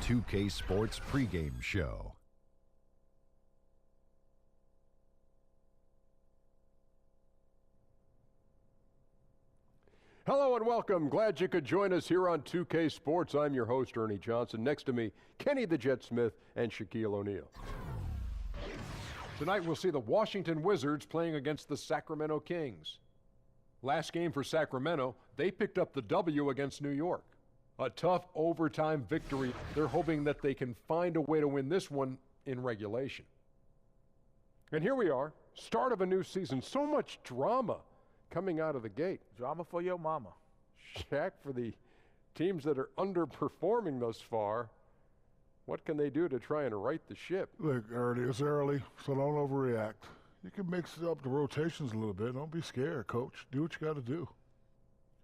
2K Sports pregame show. Hello and welcome. Glad you could join us here on 2K Sports. I'm your host, Ernie Johnson. Next to me, Kenny the Jet Smith and Shaquille O'Neal. Tonight we'll see the Washington Wizards playing against the Sacramento Kings. Last game for Sacramento, they picked up the W against New York. A tough overtime victory. They're hoping that they can find a way to win this one in regulation. And here we are, start of a new season. So much drama coming out of the gate. Drama for your mama. Shaq, for the teams that are underperforming thus far, what can they do to try and right the ship? Look, Ernie, it's early, so don't overreact. You can mix up the rotations a little bit. Don't be scared, coach. Do what you got to do.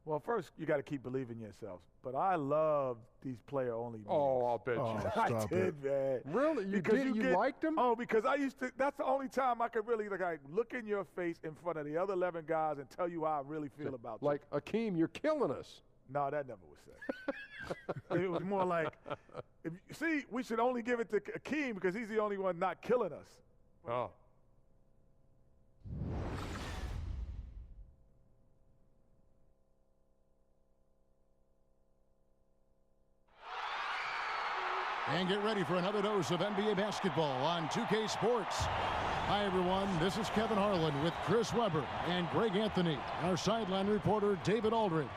Well, first, you got to keep believing in yourself. But I love these player-only meetings. Oh, I'll bet you. I did, man. Really? You liked them? Oh, because I used to. That's the only time I could really look in your face in front of the other 11 guys and tell you how I really feel about you. Like, Akeem, you're killing us. No, that never was said. It was more like, see, we should only give it to Akeem because he's the only one not killing us. Oh. And get ready for another dose of NBA basketball on 2K Sports. Hi, everyone. This is Kevin Harlan with Chris Webber and Greg Anthony, our sideline reporter, David Aldridge.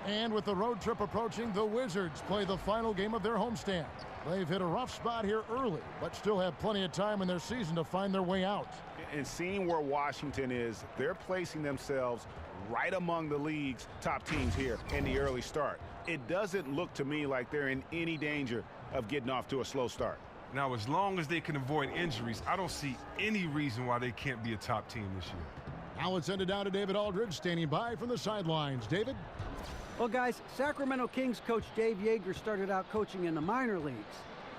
And with the road trip approaching, the Wizards play the final game of their homestand. They've hit a rough spot here early, but still have plenty of time in their season to find their way out. And seeing where Washington is, they're placing themselves right among the league's top teams here in the early start. It doesn't look to me like they're in any danger of getting off to a slow start. Now, as long as they can avoid injuries, I don't see any reason why they can't be a top team this year. Now let's send it down to David Aldridge, standing by from the sidelines. David? Well, guys, Sacramento Kings coach Dave Yeager started out coaching in the minor leagues.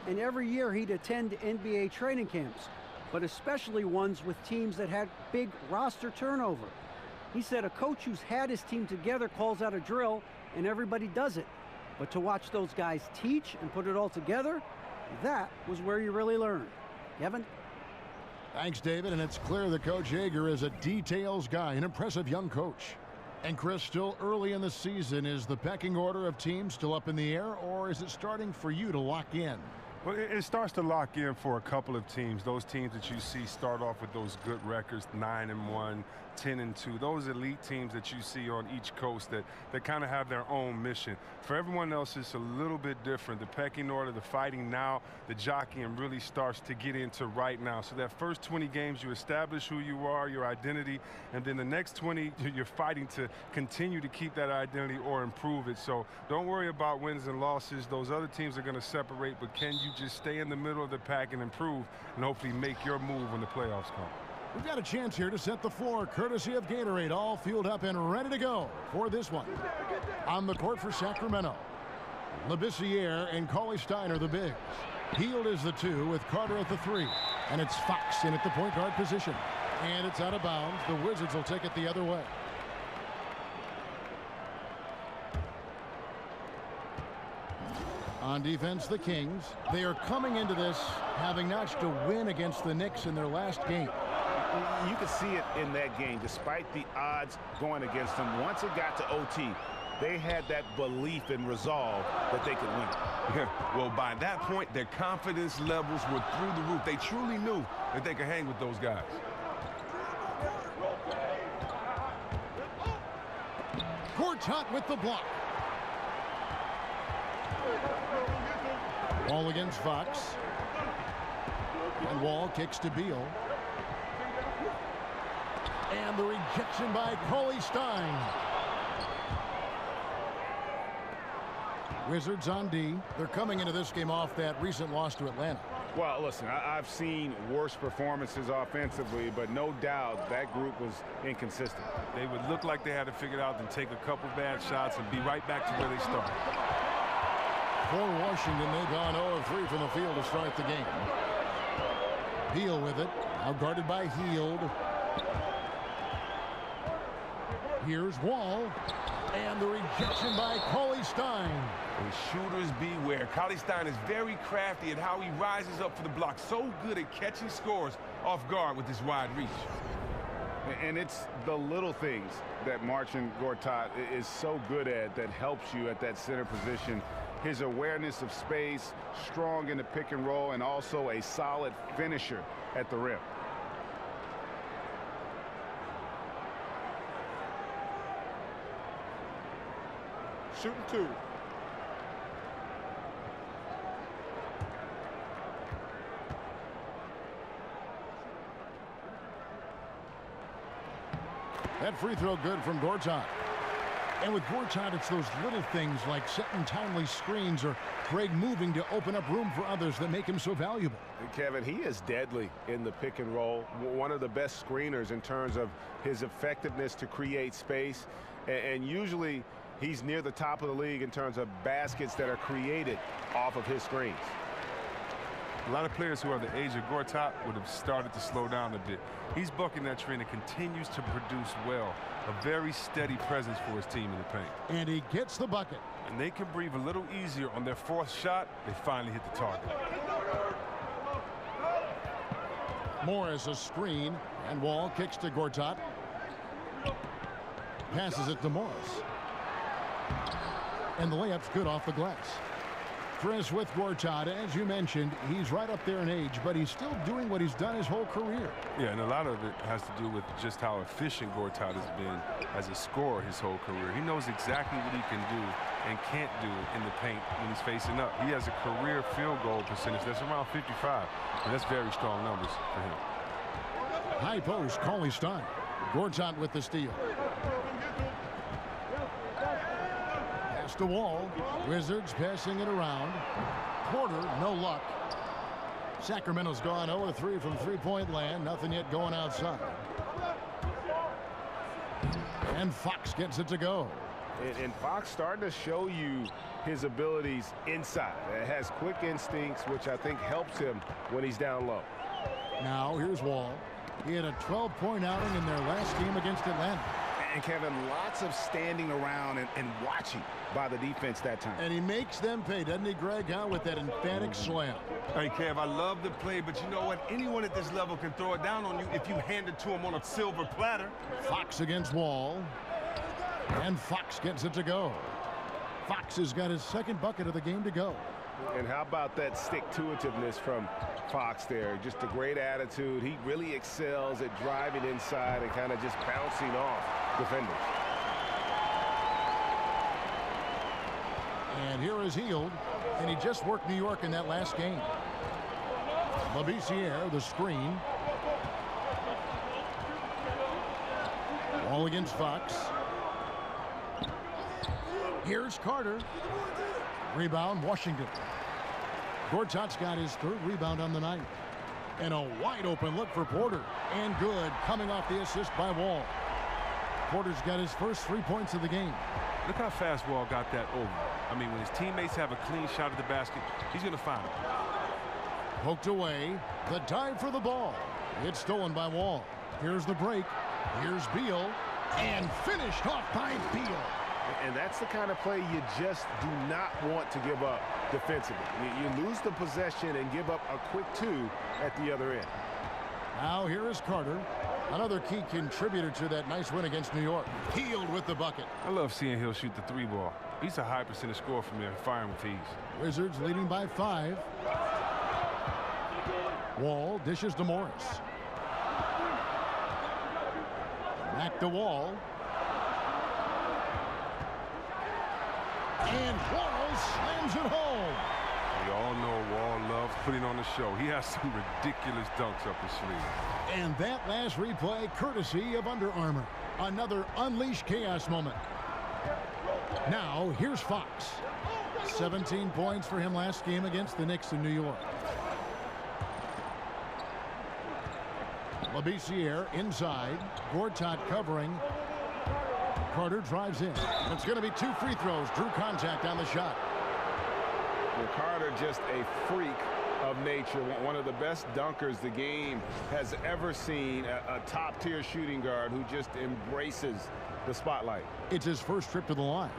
And every year he'd attend NBA training camps, but especially ones with teams that had big roster turnover. He said a coach who's had his team together calls out a drill and everybody does it. But to watch those guys teach and put it all together, that was where you really learn. Kevin? Thanks, David, and it's clear that Coach Yeager is a details guy, an impressive young coach. And Chris, still early in the season, is the pecking order of teams still up in the air, or is it starting for you to lock in? Well, it starts to lock in for a couple of teams. Those teams that you see start off with those good records, 9-1, 10-2. Those elite teams that you see on each coast that kind of have their own mission. For everyone else, it's a little bit different. The pecking order, the fighting now, the jockeying really starts to get into right now. So that first 20 games, you establish who you are, your identity, and then the next 20, you're fighting to continue to keep that identity or improve it. So don't worry about wins and losses. Those other teams are going to separate, but can you just stay in the middle of the pack and improve and hopefully make your move when the playoffs come? We've got a chance here to set the floor, courtesy of Gatorade, all fueled up and ready to go for this one. On the court for Sacramento, Labissiere and Cauley Stein are the bigs. Hield is the 2 with Carter at the 3. And it's Fox in at the point guard position. And it's out of bounds. The Wizards will take it the other way. On defense, the Kings. They are coming into this having notched a win against the Knicks in their last game. You could see it in that game, despite the odds going against them. Once it got to OT, they had that belief and resolve that they could win. Well, by that point, their confidence levels were through the roof. They truly knew that they could hang with those guys. Gortat with the block. Ball against Fox. And Wall kicks to Beal. And the rejection by Cauley Stein. Wizards on D. They're coming into this game off that recent loss to Atlanta. Well, listen, I've seen worse performances offensively, but no doubt that group was inconsistent. They would look like they had it figured out and take a couple bad shots and be right back to where they started. For Washington, they've gone 0 of 3 from the field to start the game. Beal with it, now guarded by Hield. Here's Wall. And the rejection by Cauley Stein. And shooters beware. Cauley Stein is very crafty at how he rises up for the block. So good at catching scores off guard with his wide reach. And it's the little things that Marcin Gortat is so good at that helps you at that center position. His awareness of space, strong in the pick and roll, and also a solid finisher at the rim. Shooting 2. That free throw good from Gortat. And with Gortat, it's those little things like setting timely screens or Greg moving to open up room for others that make him so valuable. Kevin, he is deadly in the pick and roll. One of the best screeners in terms of his effectiveness to create space. And usually he's near the top of the league in terms of baskets that are created off of his screens. A lot of players who are the age of Gortat would have started to slow down a bit. He's bucking that trend and continues to produce well. A very steady presence for his team in the paint. And he gets the bucket. And they can breathe a little easier on their fourth shot. They finally hit the target. Morris a screen, and Wall kicks to Gortat. Passes it to Morris. And the layup's good off the glass. Chris, with Gortat, as you mentioned, he's right up there in age, but he's still doing what he's done his whole career. Yeah, and a lot of it has to do with just how efficient Gortat has been as a scorer his whole career. He knows exactly what he can do and can't do in the paint when he's facing up. He has a career field goal percentage that's around 55, and that's very strong numbers for him. High post, Cauley Stein. Gortat with the steal. Pass to Wall. Wizards passing it around. Porter, no luck. Sacramento's gone 0-3 from three-point land. Nothing yet going outside. And Fox gets it to go. And Fox starting to show you his abilities inside. It has quick instincts, which I think helps him when he's down low. Now here's Wall. He had a 12-point outing in their last game against Atlanta. And Kevin, lots of standing around and watching by the defense that time. And he makes them pay, doesn't he, Greg, with that emphatic slam. Hey, Kev, I love the play, but you know what? Anyone at this level can throw it down on you if you hand it to him on a silver platter. Fox against Wall. And Fox gets it to go. Fox has got his second bucket of the game to go. And how about that stick-to-itiveness from Fox there? Just a great attitude. He really excels at driving inside and kind of just bouncing off defenders. And here is Hield, and he just worked New York in that last game. Labissiere, the screen. Wall against Fox. Here's Carter. Rebound, Washington. Gortat's got his third rebound on the night. And a wide open look for Porter. And good, coming off the assist by Wall. Porter's got his first 3 points of the game. Look how fast Wall got that over. I mean, when his teammates have a clean shot at the basket, he's going to find it. Poked away. The dive for the ball. It's stolen by Wall. Here's the break. Here's Beal. And finished off by Beal. And that's the kind of play you just do not want to give up defensively. You lose the possession and give up a quick two at the other end. Now here is Carter. Another key contributor to that nice win against New York. Hield with the bucket. I love seeing Hill shoot the three ball. He's a high percentage scorer from there, firing with ease. Wizards leading by 5. Wall dishes to Morris. Back to Wall. And Wall slams it home. We all know Wall loves putting on the show. He has some ridiculous dunks up his sleeve. And that last replay courtesy of Under Armour. Another unleashed chaos moment. Now here's Fox. 17 points for him last game against the Knicks in New York. Labissiere inside. Gortat covering. Carter drives in. It's going to be 2 free throws. Drew contact on the shot. Well, Carter just a freak of nature, one of the best dunkers the game has ever seen, a top-tier shooting guard who just embraces the spotlight. It's his first trip to the line.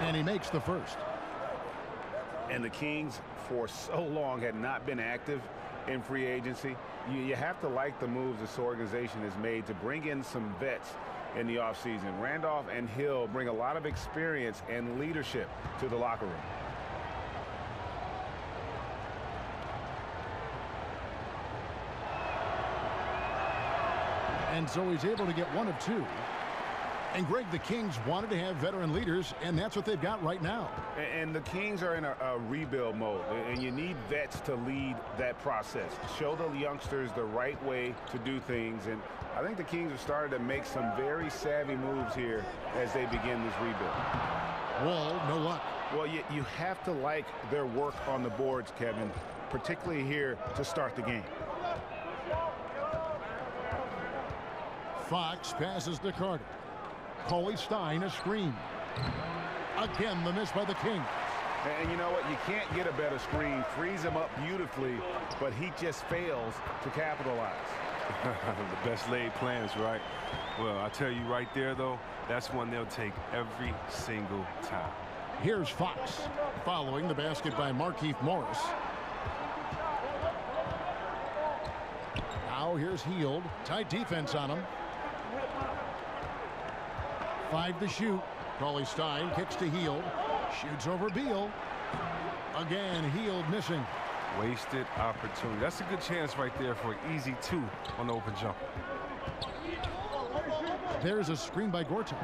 And he makes the first. And the Kings, for so long, had not been active in free agency. You have to like the moves this organization has made to bring in some vets in the offseason. Randolph and Hill bring a lot of experience and leadership to the locker room. And so he's able to get one of two. And Greg, the Kings wanted to have veteran leaders, and that's what they've got right now. And the Kings are in a rebuild mode, and you need vets to lead that process. Show the youngsters the right way to do things, and I think the Kings have started to make some very savvy moves here as they begin this rebuild. Wall, no luck. Well, you have to like their work on the boards, Kevin, particularly here to start the game. Fox passes to Carter. Coley Stein a screen. Again, the miss by the King. And you know what? You can't get a better screen. Frees him up beautifully, but he just fails to capitalize. The best laid plans, right? Well, I tell you right there, though, that's one they'll take every single time. Here's Fox, following the basket by Markieff Morris. Now here's Hield. Tight defense on him. 5 to shoot. Coley Stein kicks to Hield. Shoots over Beal. Again, Hield missing. Wasted opportunity. That's a good chance right there for an easy 2 on the open jump. There's a screen by Gortat.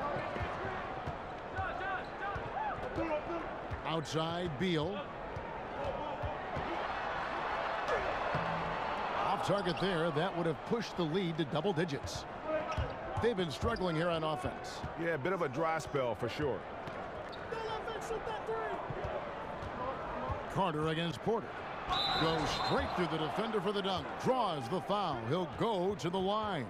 Outside, Beal. Off target there. That would have pushed the lead to double digits. They've been struggling here on offense. Yeah, a bit of a dry spell for sure. Carter against Porter. Goes straight through the defender for the dunk. Draws the foul. He'll go to the line.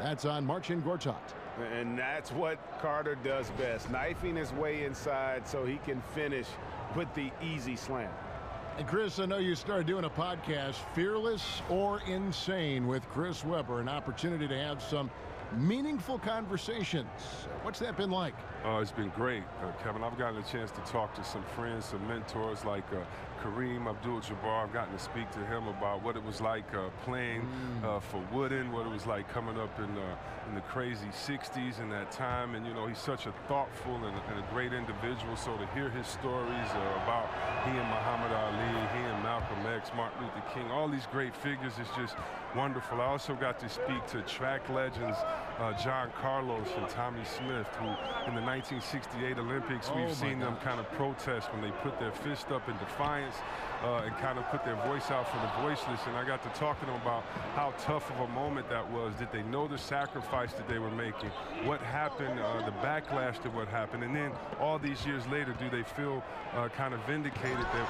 That's on Marcin Gortat. And that's what Carter does best. Knifing his way inside so he can finish with the easy slam. And Chris, I know you started doing a podcast, Fearless or Insane, with Chris Webber. An opportunity to have some meaningful conversations. What's that been like? Oh, it's been great, Kevin. I've gotten a chance to talk to some friends, some mentors like Kareem Abdul-Jabbar. I've gotten to speak to him about what it was like playing for Wooden, what it was like coming up in the crazy 60s and that time. And, you know, he's such a thoughtful and a great individual. So to hear his stories about he and Muhammad Ali, he and Malcolm X, Martin Luther King, all these great figures is just wonderful. I also got to speak to track legends John Carlos and Tommy Smith, who in the 1968 Olympics, we've seen them kind of protest when they put their fist up in defiance and kind of put their voice out for the voiceless. And I got to talking to them about how tough of a moment that was. Did they know the sacrifice that they were making? What happened, the backlash to what happened? And then all these years later, do they feel kind of vindicated that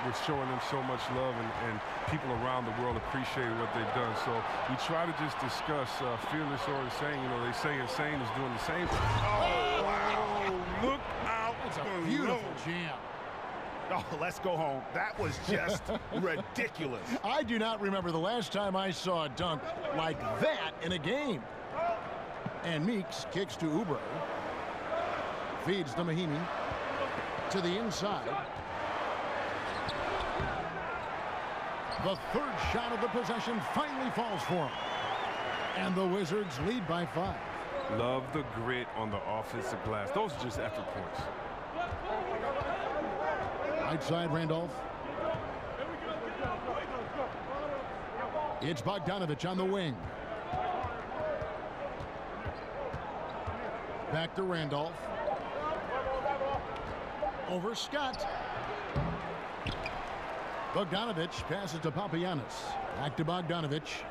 we're showing them so much love and people around the world appreciate what they've done? So we try to just discuss fearless or insane. You know, they say insane is doing the same thing. Oh, wow. Look out. It's a beautiful jam. Oh, let's go home. That was just ridiculous. I do not remember the last time I saw a dunk like that in a game. And Meeks kicks to Oubre. Feeds to Mahinmi. To the inside. The third shot of the possession finally falls for him. And the Wizards lead by 5. Love the grit on the offensive glass. Those are just effort points. Right side, Randolph. It's Bogdanovich on the wing. Back to Randolph. Over Scott. Bogdanovich passes to Papagiannis. Back to Bogdanovich.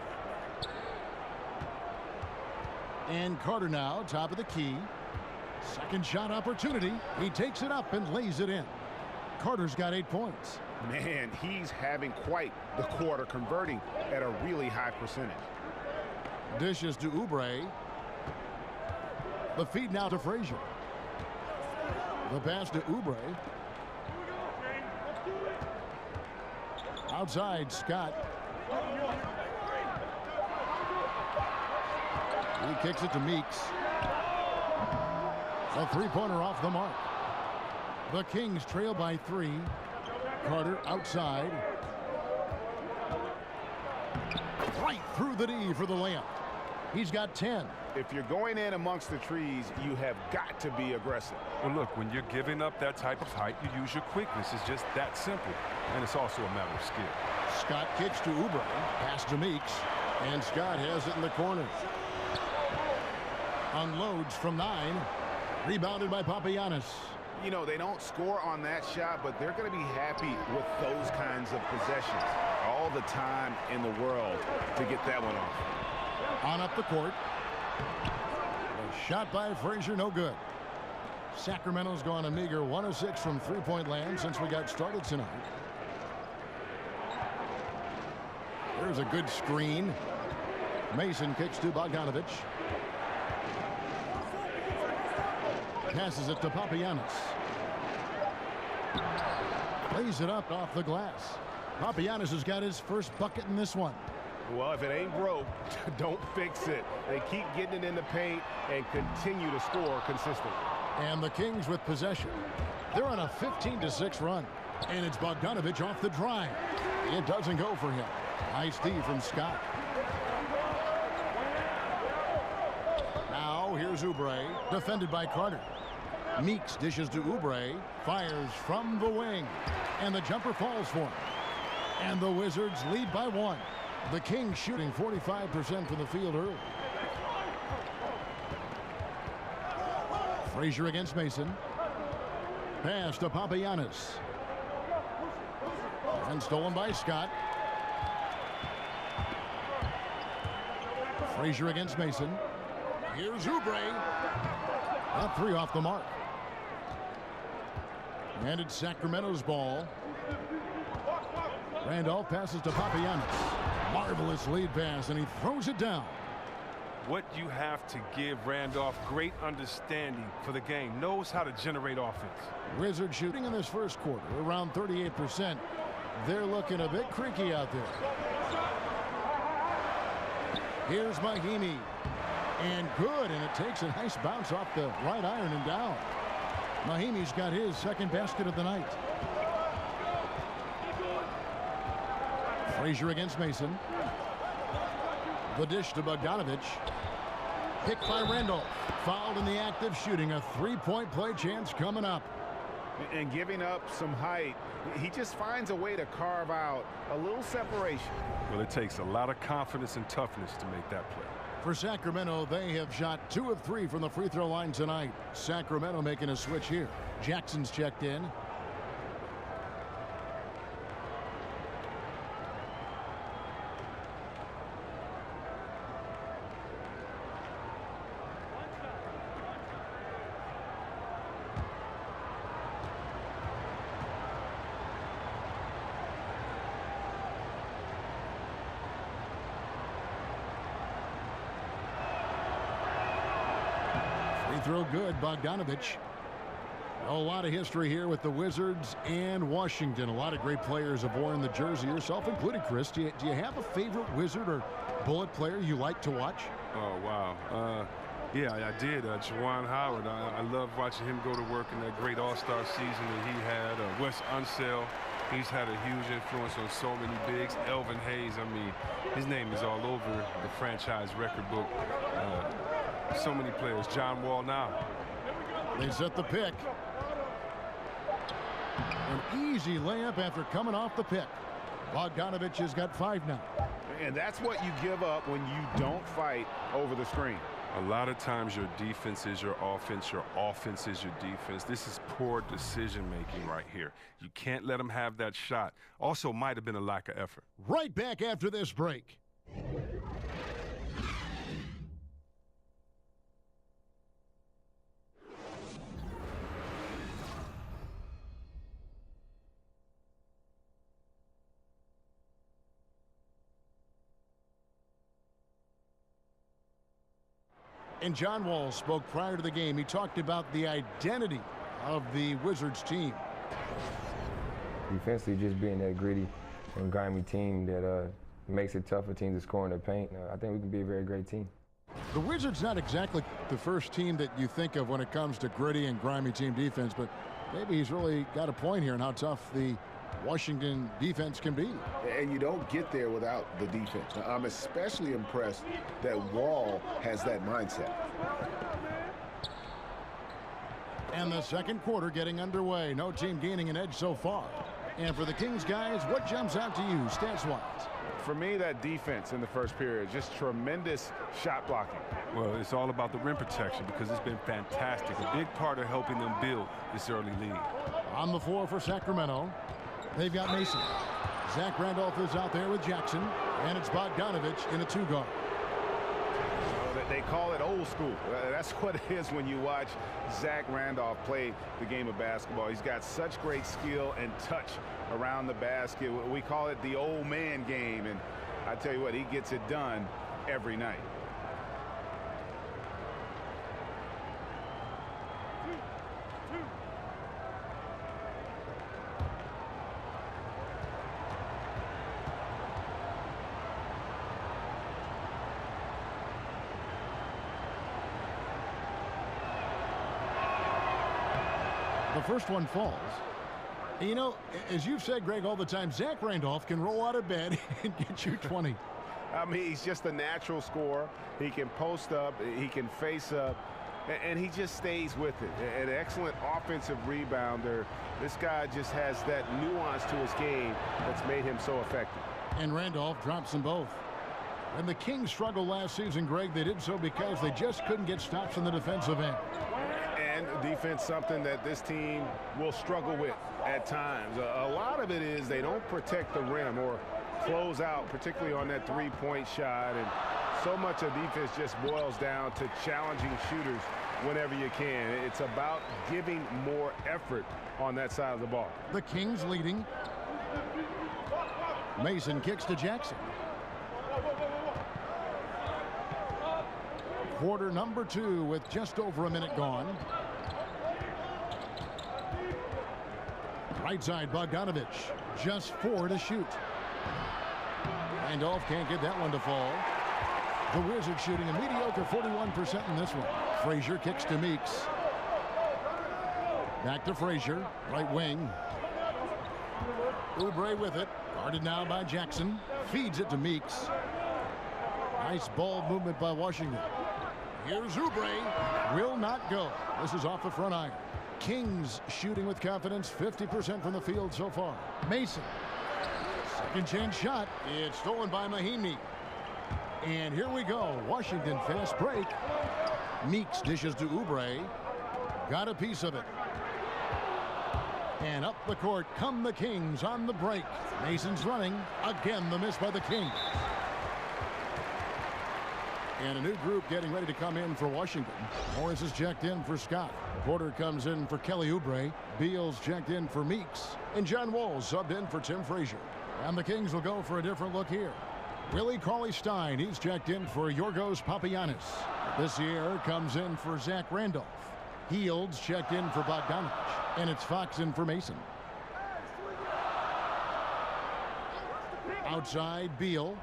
And Carter now, top of the key. Second shot opportunity. He takes it up and lays it in. Carter's got 8 points. Man, he's having quite the quarter, converting at a really high percentage. Dishes to Oubre. The feed now to Frazier. The pass to Oubre. Outside, Scott. He kicks it to Meeks. A three-pointer off the mark. The Kings trail by 3. Carter outside. Right through the D for the layup. He's got 10. If you're going in amongst the trees, you have got to be aggressive. Well, look, when you're giving up that type of height, you use your quickness. It's just that simple. And it's also a matter of skill. Scott kicks to Oubre. Pass to Meeks. And Scott has it in the corner. Unloads from 9. Rebounded by Papagiannis. You know, they don't score on that shot, but they're going to be happy with those kinds of possessions. All the time in the world to get that one off. On up the court. A shot by Frazier, no good. Sacramento's gone a meager 1 of 6 from three-point land since we got started tonight. There's a good screen. Mason kicks to Bogdanovich. Passes it to Papagiannis. Lays it up off the glass. Papagiannis has got his first bucket in this one. Well, if it ain't broke, don't fix it. They keep getting it in the paint and continue to score consistently. And the Kings with possession. They're on a 15-6 run. And it's Bogdanovich off the drive. It doesn't go for him. Nice D from Scott. Now here's Oubre, defended by Carter. Meeks dishes to Oubre, fires from the wing, and the jumper falls for him. And the Wizards lead by 1. The Kings shooting 45% from the field early. Frazier against Mason. Pass to Papagiannis. And stolen by Scott. Frazier against Mason. Here's Oubre. That 3 off the mark. And it's Sacramento's ball. Randolph passes to Papagiannis. Marvelous lead pass, and he throws it down. What you have to give Randolph, great understanding for the game. Knows how to generate offense. Wizards shooting in this first quarter around 38%. They're looking a bit creaky out there. Here's Mahimi. And good, and it takes a nice bounce off the right iron and down. Mahimi's got his second basket of the night. Frazier against Mason. The dish to Bogdanovich. Picked by Randolph. Fouled in the act of shooting. A three-point play chance coming up. And giving up some height, he just finds a way to carve out a little separation. Well, it takes a lot of confidence and toughness to make that play. For Sacramento, they have shot 2 of 3 from the free throw line tonight. Sacramento making a switch here. Jackson's checked in. Throw good, Bogdanovich. A lot of history here with the Wizards and Washington. A lot of great players have worn the jersey, yourself included, Chris. Do you have a favorite Wizard or Bullet player you like to watch? Oh, wow. Yeah, I did. Juwan Howard. I love watching him go to work in that great All-Star season that he had. Wes Unseld. He's had a huge influence on so many bigs. Elvin Hayes, I mean, his name is all over the franchise record book. So many players. John Wall now. They set the pick. An easy layup after coming off the pick. Bogdanovich has got 5 now. And that's what you give up when you don't fight over the screen. A lot of times your defense is your offense is your defense. This is poor decision-making right here. You can't let them have that shot. Also might have been a lack of effort. Right back after this break. And John Wall spoke prior to the game. He talked about the identity of the Wizards team. Defensively, just being that gritty and grimy team that makes it tough for teams to score in the paint. I think we can be a very great team. The Wizards not exactly the first team that you think of when it comes to gritty and grimy team defense, but maybe he's really got a point here in how tough the Washington defense can be. And you don't get there without the defense. Now, I'm especially impressed that Wall has that mindset. And the second quarter getting underway. No team gaining an edge so far. And for the Kings guys, what jumps out to you stats-wise? For me, that defense in the first period, just tremendous shot blocking. Well, it's all about the rim protection because it's been fantastic. A big part of helping them build this early lead. On the floor for Sacramento, they've got Mason. Zach Randolph is out there with Jackson, and it's Bogdanovich in a two-guard. They call it old school. That's what it is when you watch Zach Randolph play the game of basketball. He's got such great skill and touch around the basket. We call it the old man game, and I tell you what, he gets it done every night. The first one falls. You know, as you've said, Greg, all the time, Zach Randolph can roll out of bed and get you 20. I mean, he's just a natural scorer. He can post up, he can face up, and he just stays with it. An excellent offensive rebounder. This guy just has that nuance to his game that's made him so effective. And Randolph drops them both. When the Kings struggled last season, Greg, they did so because they just couldn't get stops in the defensive end. And defense, something that this team will struggle with at times. A lot of it is they don't protect the rim or close out, particularly on that three-point shot. And so much of defense just boils down to challenging shooters whenever you can. It's about giving more effort on that side of the ball. The Kings leading. Mason kicks to Jackson. Quarter number 2 with just over a minute gone. Right side, Bogdanovich. Just 4 to shoot. Randolph can't get that one to fall. The Wizards shooting a mediocre 41% in this one. Frazier kicks to Meeks. Back to Frazier, right wing. Oubre with it. Guarded now by Jackson. Feeds it to Meeks. Nice ball movement by Washington. Here's Oubre. Will not go. This is off the front iron. Kings shooting with confidence, 50% from the field so far. Mason. Second chance shot. It's stolen by Mahinmi. And here we go. Washington fast break. Meeks dishes to Oubre. Got a piece of it. And up the court come the Kings on the break. Mason's running. Again, the miss by the Kings. And a new group getting ready to come in for Washington. Morris is checked in for Scott. Porter comes in for Kelly Oubre. Beal's checked in for Meeks. And John Wall subbed in for Tim Frazier. And the Kings will go for a different look here. Willie Cauley-Stein, he's checked in for Yorgos Papagiannis. This year comes in for Zach Randolph. Heald's checked in for Bogdanovich. And it's Fox in for Mason. Outside, Beal.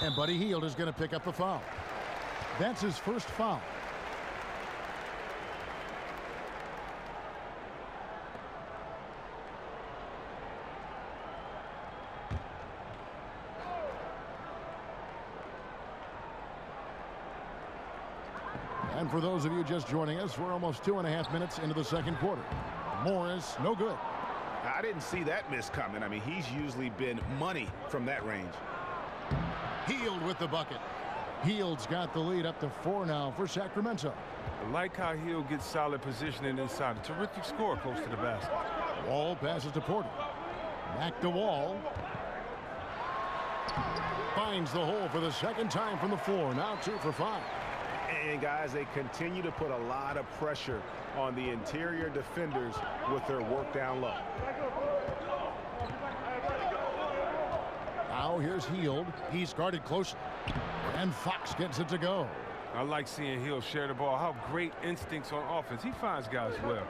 And Buddy Hield is going to pick up the foul. That's his first foul. And for those of you just joining us, we're almost 2.5 minutes into the second quarter. Morris, no good. I didn't see that miss coming. I mean, he's usually been money from that range. Hield with the bucket. Hield's got the lead up to 4 now for Sacramento. I like how Hield gets solid positioning inside. A terrific score close to the basket. Wall passes to Porter. Back to Wall. Finds the hole for the second time from the floor. Now 2 for 5. And, guys, they continue to put a lot of pressure on the interior defenders with their work down low. Now here's Hield. He's guarded closely. And Fox gets it to go. I like seeing Hield share the ball. How great instincts on offense. He finds guys well.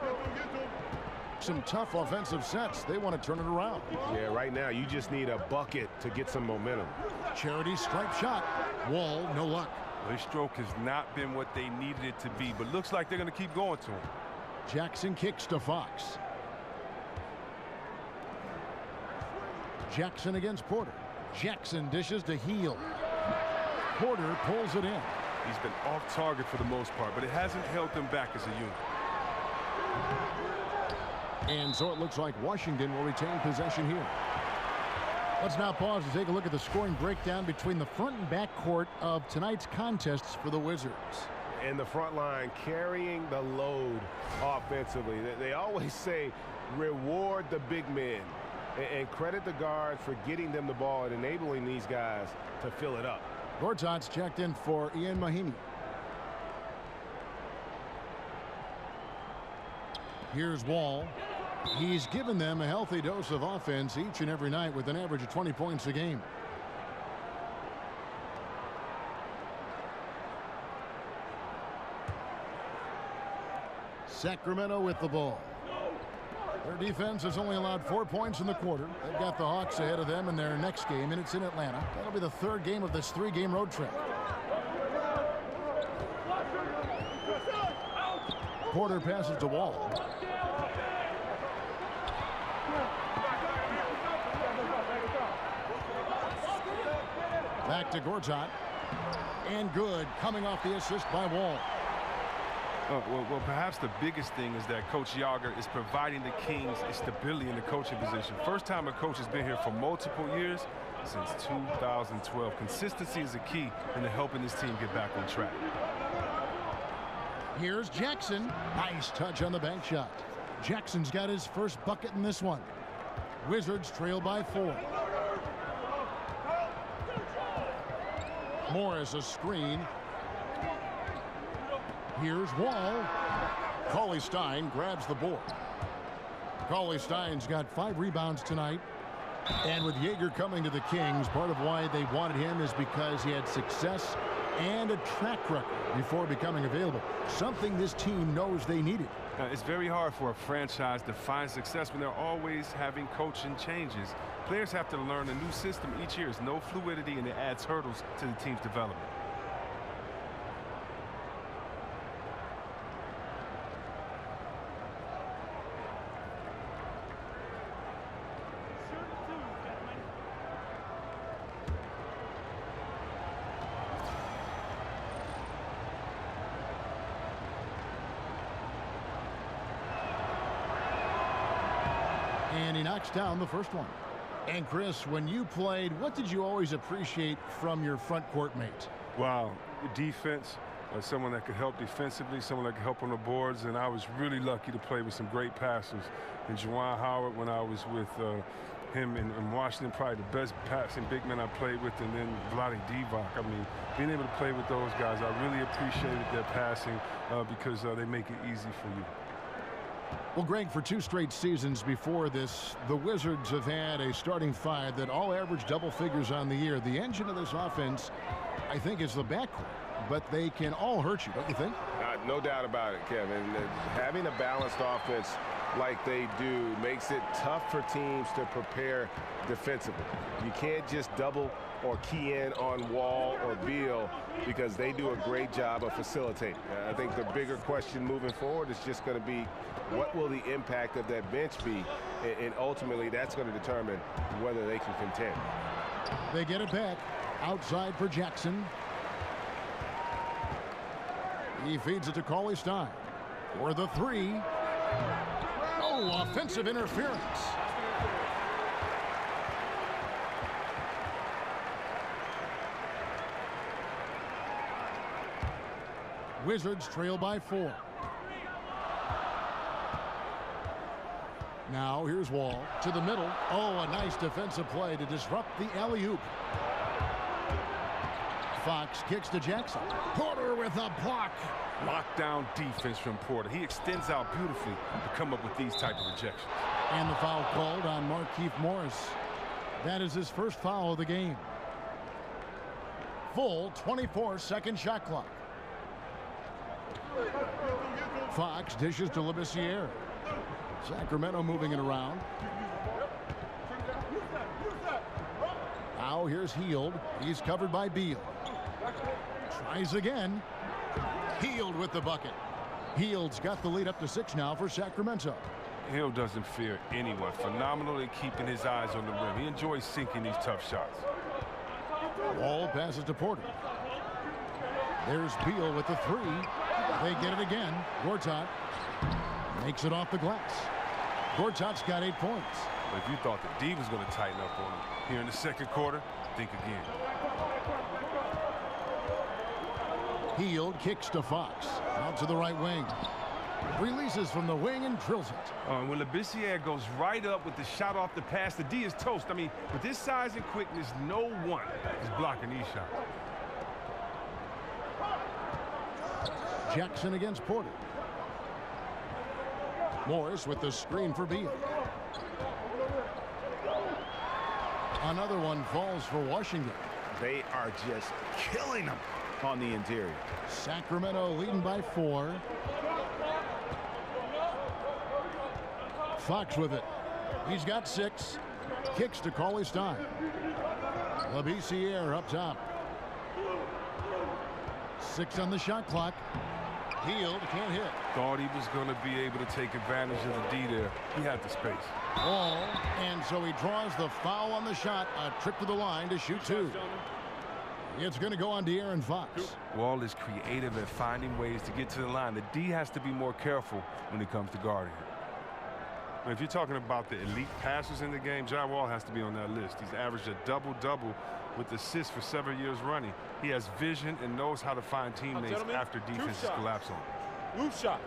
Some tough offensive sets. They want to turn it around. Yeah, right now you just need a bucket to get some momentum. Charity stripe shot. Wall, no luck. His stroke has not been what they needed it to be, but looks like they're going to keep going to him. Jackson kicks to Fox. Jackson against Porter. Jackson dishes to Hield. Porter pulls it in. He's been off target for the most part, but it hasn't held them back as a unit. And so it looks like Washington will retain possession here. Let's now pause to take a look at the scoring breakdown between the front and back court of tonight's contests for the Wizards. And the front line carrying the load offensively. They always say reward the big men and credit the guards for getting them the ball and enabling these guys to fill it up. Gortat's checked in for Ian Mahinmi. Here's Wall. He's given them a healthy dose of offense each and every night with an average of 20 points a game. Sacramento with the ball. Their defense has only allowed 4 points in the quarter. They've got the Hawks ahead of them in their next game, and it's in Atlanta. That'll be the 3rd game of this 3-game road trip. Porter passes to Wall. Back to Gortat. And good, coming off the assist by Wall. Well, perhaps the biggest thing is that Coach Yager is providing the Kings a stability in the coaching position. First time a coach has been here for multiple years since 2012. Consistency is a key in helping this team get back on track. Here's Jackson. Nice touch on the bank shot. Jackson's got his first bucket in this one. Wizards trail by 4. Morris a screen. Here's Wall. Cauley-Stein grabs the board. Cauley-Stein's got 5 rebounds tonight. And with Jaeger coming to the Kings, part of why they wanted him is because he had success and a track record before becoming available. Something this team knows they needed. It's very hard for a franchise to find success when they're always having coaching changes. Players have to learn a new system each year. There's no fluidity, and it adds hurdles to the team's development. And he knocks down the first one. And Chris, when you played, what did you always appreciate from your front court mate? Wow, defense, someone that could help defensively, someone that could help on the boards, and I was really lucky to play with some great passers. And Juwan Howard, when I was with him in Washington, probably the best passing big man I played with, and then Vlade Divac. I mean, being able to play with those guys, I really appreciated their passing because they make it easy for you. Well, Greg, for 2 straight seasons before this, the Wizards have had a starting 5 that all average double figures on the year. The engine of this offense, I think, is the backcourt, but they can all hurt you, don't you think? No doubt about it, Kevin. Having a balanced offense like they do makes it tough for teams to prepare defensively. You can't just double or key in on Wall or Beal because they do a great job of facilitating. I think the bigger question moving forward is just going to be what will the impact of that bench be, and ultimately that's going to determine whether they can contend. They get it back outside for Jackson. He feeds it to Cauley-Stein for the 3. Oh, No offensive interference. Wizards trail by 4. Now here's Wall to the middle. Oh, a nice defensive play to disrupt the alley-oop. Fox kicks to Jackson. Porter with a block. Lockdown defense from Porter. He extends out beautifully to come up with these type of rejections. And the foul called on Markieff Morris. That is his first foul of the game. Full 24-second shot clock. Fox dishes to Labissiere. Sacramento moving it around. Now here's Hield. He's covered by Beal. Tries again. Hield with the bucket. Hield's got the lead up to 6 now for Sacramento. Hield doesn't fear anyone. Phenomenal at keeping his eyes on the rim. He enjoys sinking these tough shots. Wall passes to Porter. There's Beal with the 3. They get it again. Gortat makes it off the glass. Gortat's got 8 points. But if you thought the D was going to tighten up on him here in the second quarter, think again. Hield kicks to Fox. Out to the right wing. Releases from the wing and drills it. When Labissiere goes right up with the shot off the pass, the D is toast. I mean, with this size and quickness, no one is blocking these shots. Jackson against Porter. Morris with the screen for Beal. Another one falls for Washington. They are just killing them on the interior. Sacramento leading by 4. Fox with it. He's got 6. Kicks to Cauley-Stein. Labissiere up top. 6 on the shot clock. Hield can't hit. Thought he was going to be able to take advantage of the D there. He had the space. Wall, and so he draws the foul on the shot. A trip to the line to shoot 2. It's going to go on De'Aaron Fox. Wall is creative at finding ways to get to the line. The D has to be more careful when it comes to guarding him. If you're talking about the elite passers in the game, John Wall has to be on that list. He's averaged a double-double with assists for several years running. He has vision and knows how to find teammates after defenses collapse on him. Loose shots.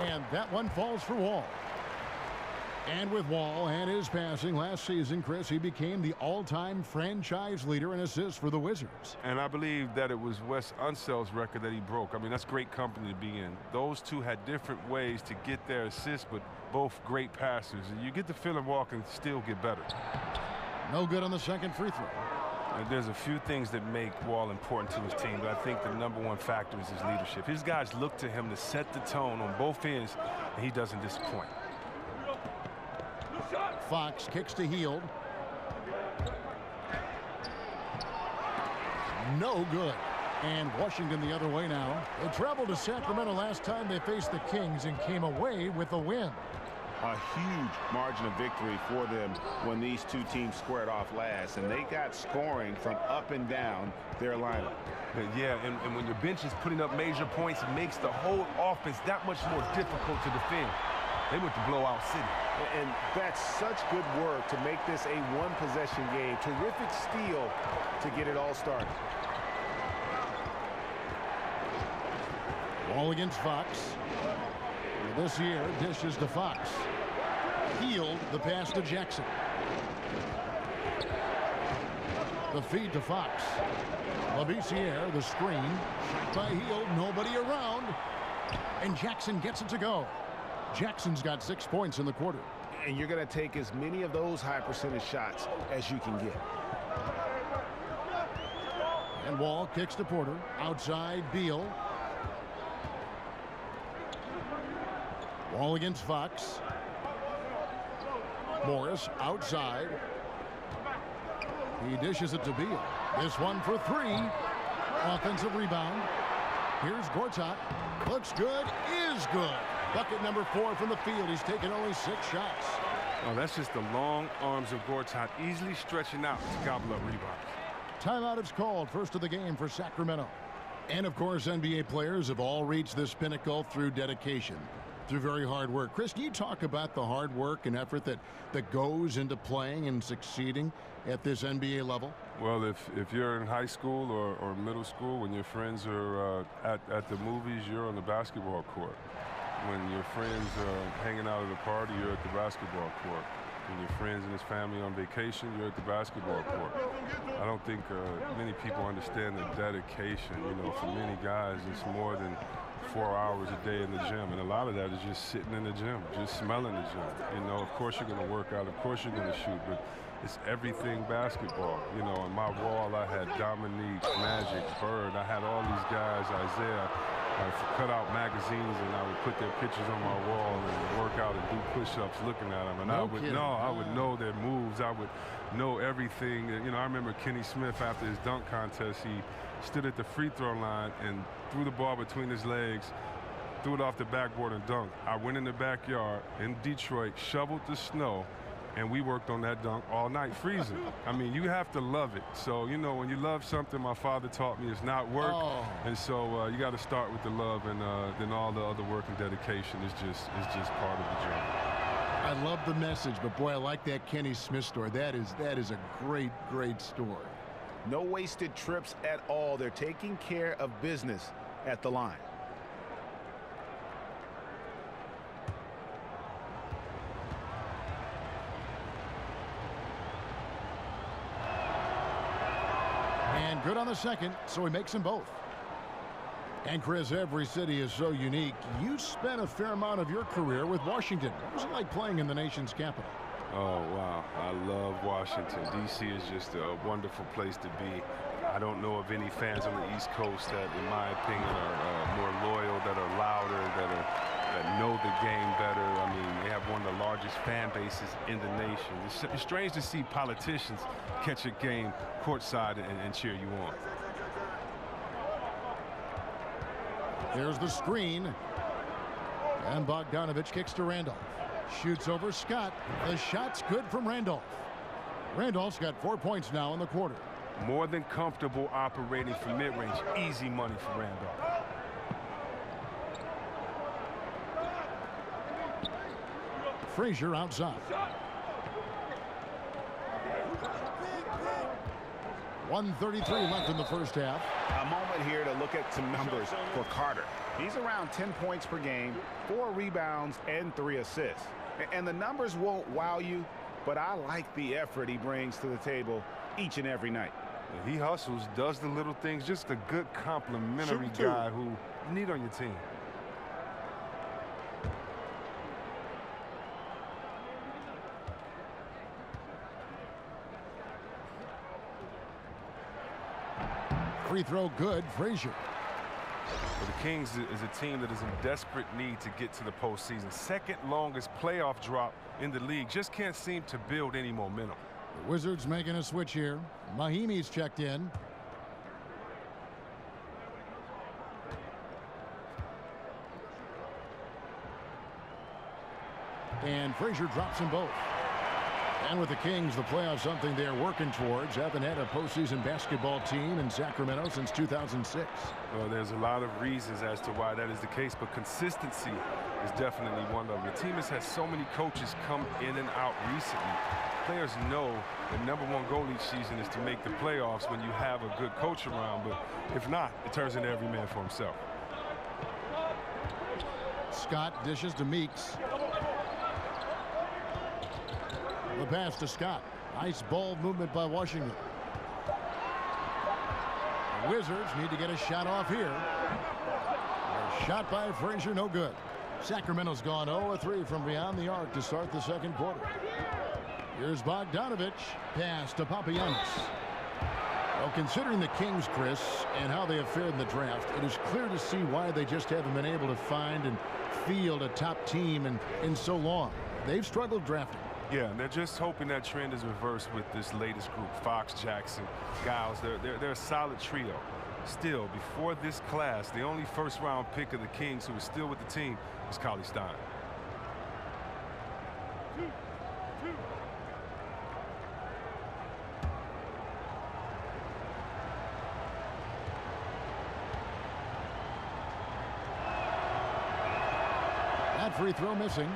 And that one falls for Wall. And with Wall and his passing last season, Chris, he became the all-time franchise leader in assists for the Wizards. And I believe that it was Wes Unsell's record that he broke. I mean, that's great company to be in. Those two had different ways to get their assists, but both great passers. And you get the feeling Wall can still get better. No good on the second free throw. And there's a few things that make Wall important to his team, but I think the #1 factor is his leadership. His guys look to him to set the tone on both ends, and he doesn't disappoint. Fox kicks to Hield. No good. And Washington the other way now. They traveled to Sacramento last time they faced the Kings and came away with a win. A huge margin of victory for them when these two teams squared off last, and they got scoring from up and down their lineup. Yeah, and when your bench is putting up major points, it makes the whole offense that much more difficult to defend. They went to blowout city. And that's such good work to make this a one-possession game. Terrific steal to get it all started. Wall against Fox. This year, dishes to Fox. Hield the pass to Jackson. The feed to Fox. Labissiere, the screen. Shot by Hield, nobody around. And Jackson gets it to go. Jackson's got 6 points in the quarter. And you're going to take as many of those high percentage shots as you can get. And Wall kicks to Porter. Outside, Beal. Wall against Fox. Morris outside. He dishes it to Beal. This one for 3. Offensive rebound. Here's Gortat. Looks good, is good. Bucket number 4 from the field. He's taken only 6 shots. Oh, that's just the long arms of Gortat easily stretching out to gobble up rebounds. Timeout is called. First of the game for Sacramento. And, of course, NBA players have all reached this pinnacle through dedication, through very hard work. Chris, can you talk about the hard work and effort that goes into playing and succeeding at this NBA level? Well, if you're in high school or middle school, when your friends are at the movies, you're on the basketball court. When your friends are hanging out at a party, you're at the basketball court. When your friends and his family on vacation, you're at the basketball court. I don't think many people understand the dedication. You know, for many guys, it's more than 4 hours a day in the gym, and a lot of that is just sitting in the gym, just smelling the gym. You know, of course you're going to work out, of course you're going to shoot, but it's everything basketball. You know, on my wall I had Dominique, Magic, Bird. I had all these guys, Isaiah. I cut out magazines and I would put their pictures on my wall and work out and do push-ups looking at them. And I would know their moves. I would know everything. You know, I remember Kenny Smith after his dunk contest. He stood at the free throw line and threw the ball between his legs, threw it off the backboard and dunked. I went in the backyard in Detroit, shoveled the snow, and we worked on that dunk all night, freezing. I mean, you have to love it. So, you know, when you love something, my father taught me, it's not work. And so you got to start with the love, and then all the other work and dedication is just part of the journey. I love the message, but boy, I like that Kenny Smith story. That is a great, great story. No wasted trips at all. They're taking care of business at the line. And good on the second, so he makes them both. And Chris, every city is so unique. You spent a fair amount of your career with Washington. What was it like playing in the nation's capital? Oh, wow. I love Washington. D.C. is just a wonderful place to be. I don't know of any fans on the East Coast that, in my opinion, are more loyal, that are louder, that know the game better. I mean, they have one of the largest fan bases in the nation. It's strange to see politicians catch a game courtside and cheer you on. There's the screen. And Bogdanovich kicks to Randolph. Shoots over Scott. The shot's good from Randolph. Randolph's got 4 points now in the quarter. More than comfortable operating from mid-range. Easy money for Randolph. Frazier outside. 1:33 left in the first half. A moment here to look at some numbers for Carter. He's around 10 points per game, 4 rebounds, and 3 assists. And the numbers won't wow you, but I like the effort he brings to the table each and every night. He hustles, does the little things, just a good complimentary guy who you need on your team. Free throw good, Frazier. Well, the Kings is a team that is in desperate need to get to the postseason. Second longest playoff drop in the league. Just can't seem to build any momentum. The Wizards making a switch here. Mahimi's checked in. And Frazier drops them both. And with the Kings, the playoffs, something they're working towards. Haven't had a postseason basketball team in Sacramento since 2006. Well, there's a lot of reasons as to why that is the case, but consistency is definitely one of them. The team has had so many coaches come in and out recently. Players know the #1 goal each season is to make the playoffs when you have a good coach around, but if not, it turns into every man for himself. Scott dishes to Meeks. The pass to Scott. Nice ball movement by Washington. The Wizards need to get a shot off here. A shot by Frazier, no good. Sacramento's gone 0-3 from beyond the arc to start the second quarter. Here's Bogdanovich. Pass to Papagiannis. Well, considering the Kings, Chris, and how they have fared in the draft, it is clear to see why they just haven't been able to find and field a top team in so long. They've struggled drafting. Yeah, and they're just hoping that trend is reversed with this latest group. Fox, Jackson, Giles, they're a solid trio. Still, before this class, the only first-round pick of the Kings who is still with the team is Cauley Stein. That free throw missing.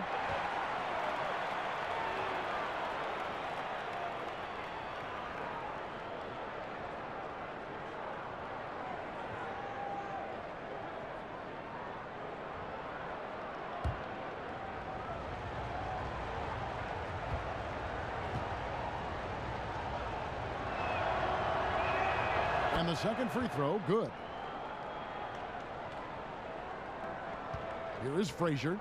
And the second free throw, good. Here is Frazier.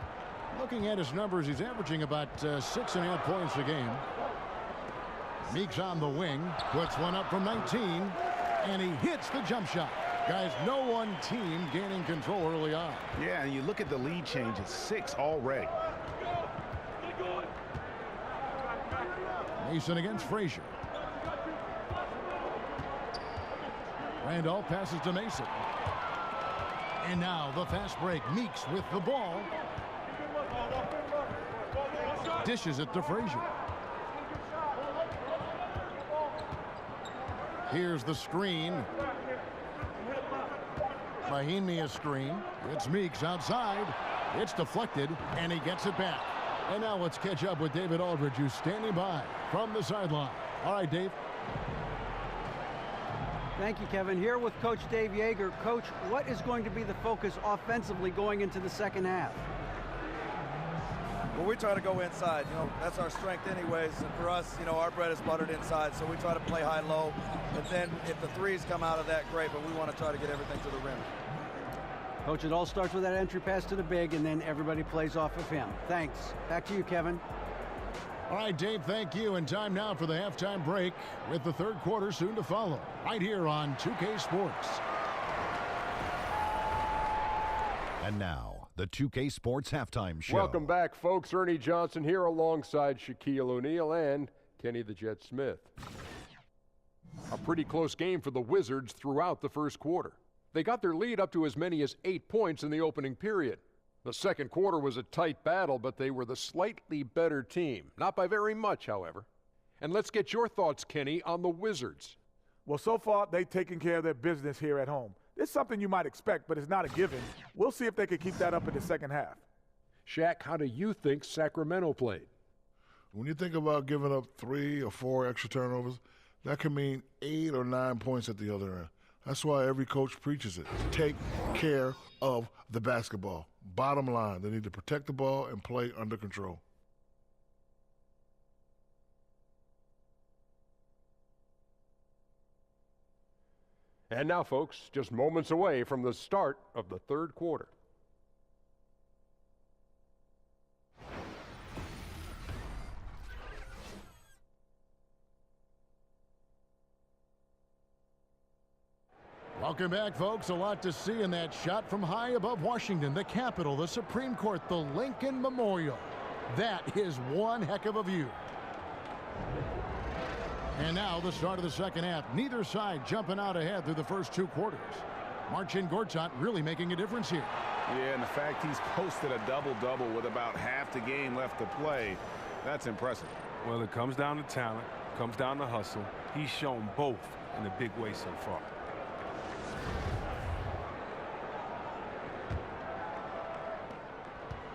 Looking at his numbers, he's averaging about 6.5 points a game. Meeks on the wing, puts one up from 19, and he hits the jump shot. Guys, no one team gaining control early on. Yeah, and you look at the lead change, it's 6 already. Mason against Frazier. Randolph passes to Mason. And now the fast break. Meeks with the ball. Dishes it to Frazier. Here's the screen. Bohemia screen. It's Meeks outside. It's deflected, and he gets it back. And now let's catch up with David Aldridge, who's standing by from the sideline. All right, Dave. Thank you, Kevin. Here with Coach Dave Yeager. Coach, what is going to be the focus offensively going into the second half? Well, we try to go inside. You know, that's our strength anyways. And for us, you know, our bread is buttered inside, so we try to play high-low. And then if the threes come out of that, great, but we want to try to get everything to the rim. Coach, it all starts with that entry pass to the big, and then everybody plays off of him. Thanks. Back to you, Kevin. All right, Dave, thank you. And time now for the halftime break with the third quarter soon to follow right here on 2K Sports. And now, the 2K Sports Halftime Show. Welcome back, folks. Ernie Johnson here alongside Shaquille O'Neal and Kenny the Jet Smith. A pretty close game for the Wizards throughout the first quarter. They got their lead up to as many as 8 points in the opening period. The second quarter was a tight battle, but they were the slightly better team. Not by very much, however. And let's get your thoughts, Kenny, on the Wizards. Well, so far, they've taken care of their business here at home. It's something you might expect, but it's not a given. We'll see if they can keep that up in the second half. Shaq, how do you think Sacramento played? When you think about giving up 3 or 4 extra turnovers, that can mean 8 or 9 points at the other end. That's why every coach preaches it. Take care of the basketball. Bottom line, they need to protect the ball and play under control. And now, folks, just moments away from the start of the third quarter. Welcome back, folks. A lot to see in that shot from high above Washington, the Capitol, the Supreme Court, the Lincoln Memorial. That is one heck of a view. And now the start of the second half. Neither side jumping out ahead through the first 2 quarters. Marcin Gortat really making a difference here. Yeah, and the fact he's posted a double-double with about half the game left to play, that's impressive. Well, it comes down to talent, comes down to hustle. He's shown both in a big way so far.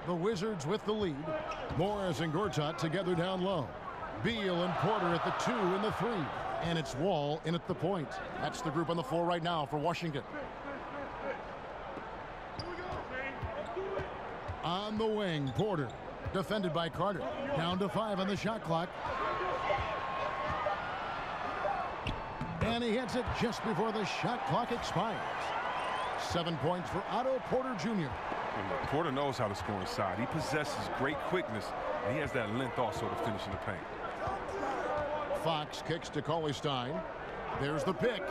The Wizards with the lead. Morris and Gortat together down low. Beal and Porter at the 2 and the 3. And it's Wall in at the point. That's the group on the floor right now for Washington. On the wing, Porter. Defended by Carter. Down to 5 on the shot clock. And he hits it just before the shot clock expires. 7 points for Otto Porter Jr. And Porter knows how to score inside. He possesses great quickness, and he has that length also to finish in the paint. Fox kicks to Cauley-Stein. There's the pick.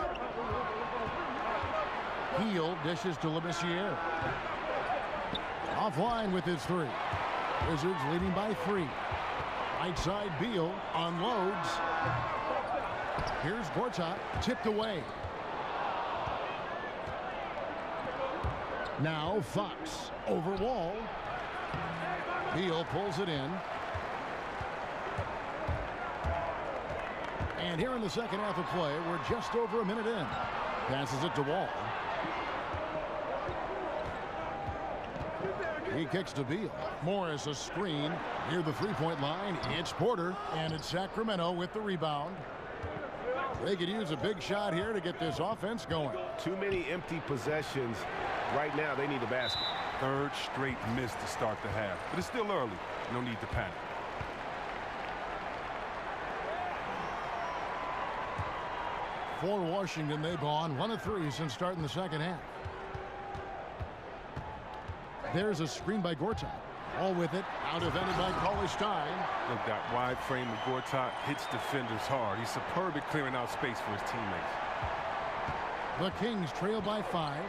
Heel dishes to LeMessier. Offline with his 3. Wizards leading by 3. Right side, Beal unloads. Here's Gortat, tipped away. Now Fox over Wall. Beal pulls it in. And here in the second half of play, we're just over a minute in. Passes it to Wall. He kicks to Beal. Morris a screen near the three-point line. It's Porter, and it's Sacramento with the rebound. They could use a big shot here to get this offense going. Too many empty possessions. Right now, they need a basket. Third straight miss to start the half. But it's still early. No need to panic. For Washington, they've gone 1 of 3 since starting the second half. There's a screen by Gortat. All with it, out defended by Cauley-Stein. Look, that wide frame of Gortat hits defenders hard. He's superb at clearing out space for his teammates. The Kings trail by 5.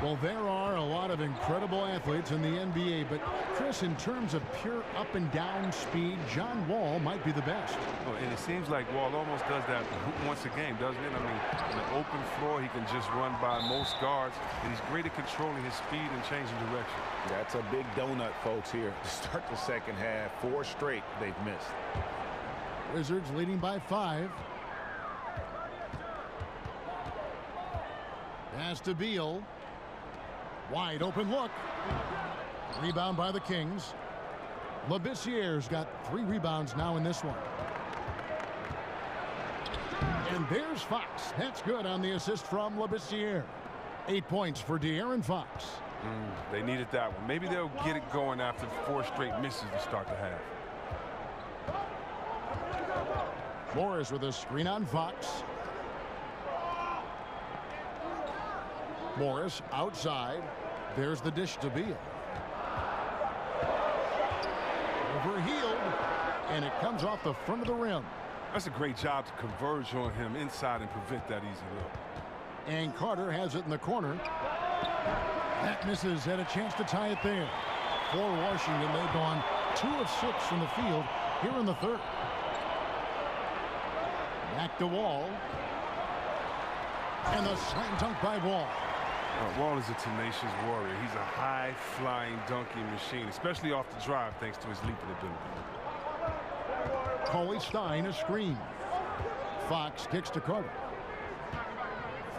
Well, there are a lot of incredible athletes in the NBA, but Chris, in terms of pure up and down speed, John Wall might be the best. Oh, and it seems like Wall almost does that once a game, doesn't it? I mean, on an open floor, he can just run by most guards, and he's great at controlling his speed and changing direction. That's a big donut, folks, here to start the second half. 4 straight they've missed. Wizards leading by 5. Pass to Beal. Wide open look. Rebound by the Kings. Labissiere's got 3 rebounds now in this one. And there's Fox. That's good on the assist from Labissiere. 8 points for De'Aaron Fox. They needed that one. Maybe they'll get it going after 4 straight misses to start the half. Morris with a screen on Fox. Morris outside. There's the dish to Beal. Overhealed, and it comes off the front of the rim. That's a great job to converge on him inside and prevent that easy look. And Carter has it in the corner. That misses, had a chance to tie it there. For Washington, they've gone 2 of 6 from the field here in the third. Back to Wall. And the slam dunk by Wall. Wall is a tenacious warrior. He's a high-flying dunking machine, especially off the drive, thanks to his leaping ability. Cauley-Stein a screen. Fox kicks to Carter.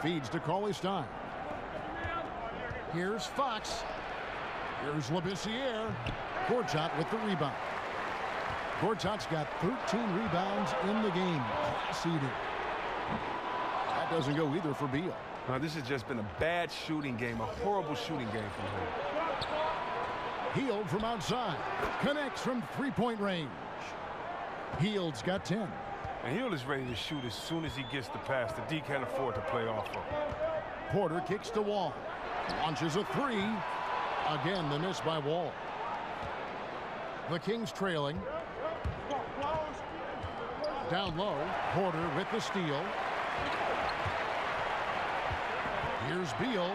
Feeds to Cauley-Stein. Here's Fox. Here's Labissiere. Gortat with the rebound. Gortat's got 13 rebounds in the game. Seeded. That doesn't go either for Beal. This has just been a bad shooting game, a horrible shooting game from him. Hield from outside. Connects from three-point range. Hield's got 10. And Hield is ready to shoot as soon as he gets the pass. The D can't afford to play off of. Porter kicks to Wall. Launches a 3. Again, the miss by Wall. The Kings trailing. Down low. Porter with the steal. Here's Beal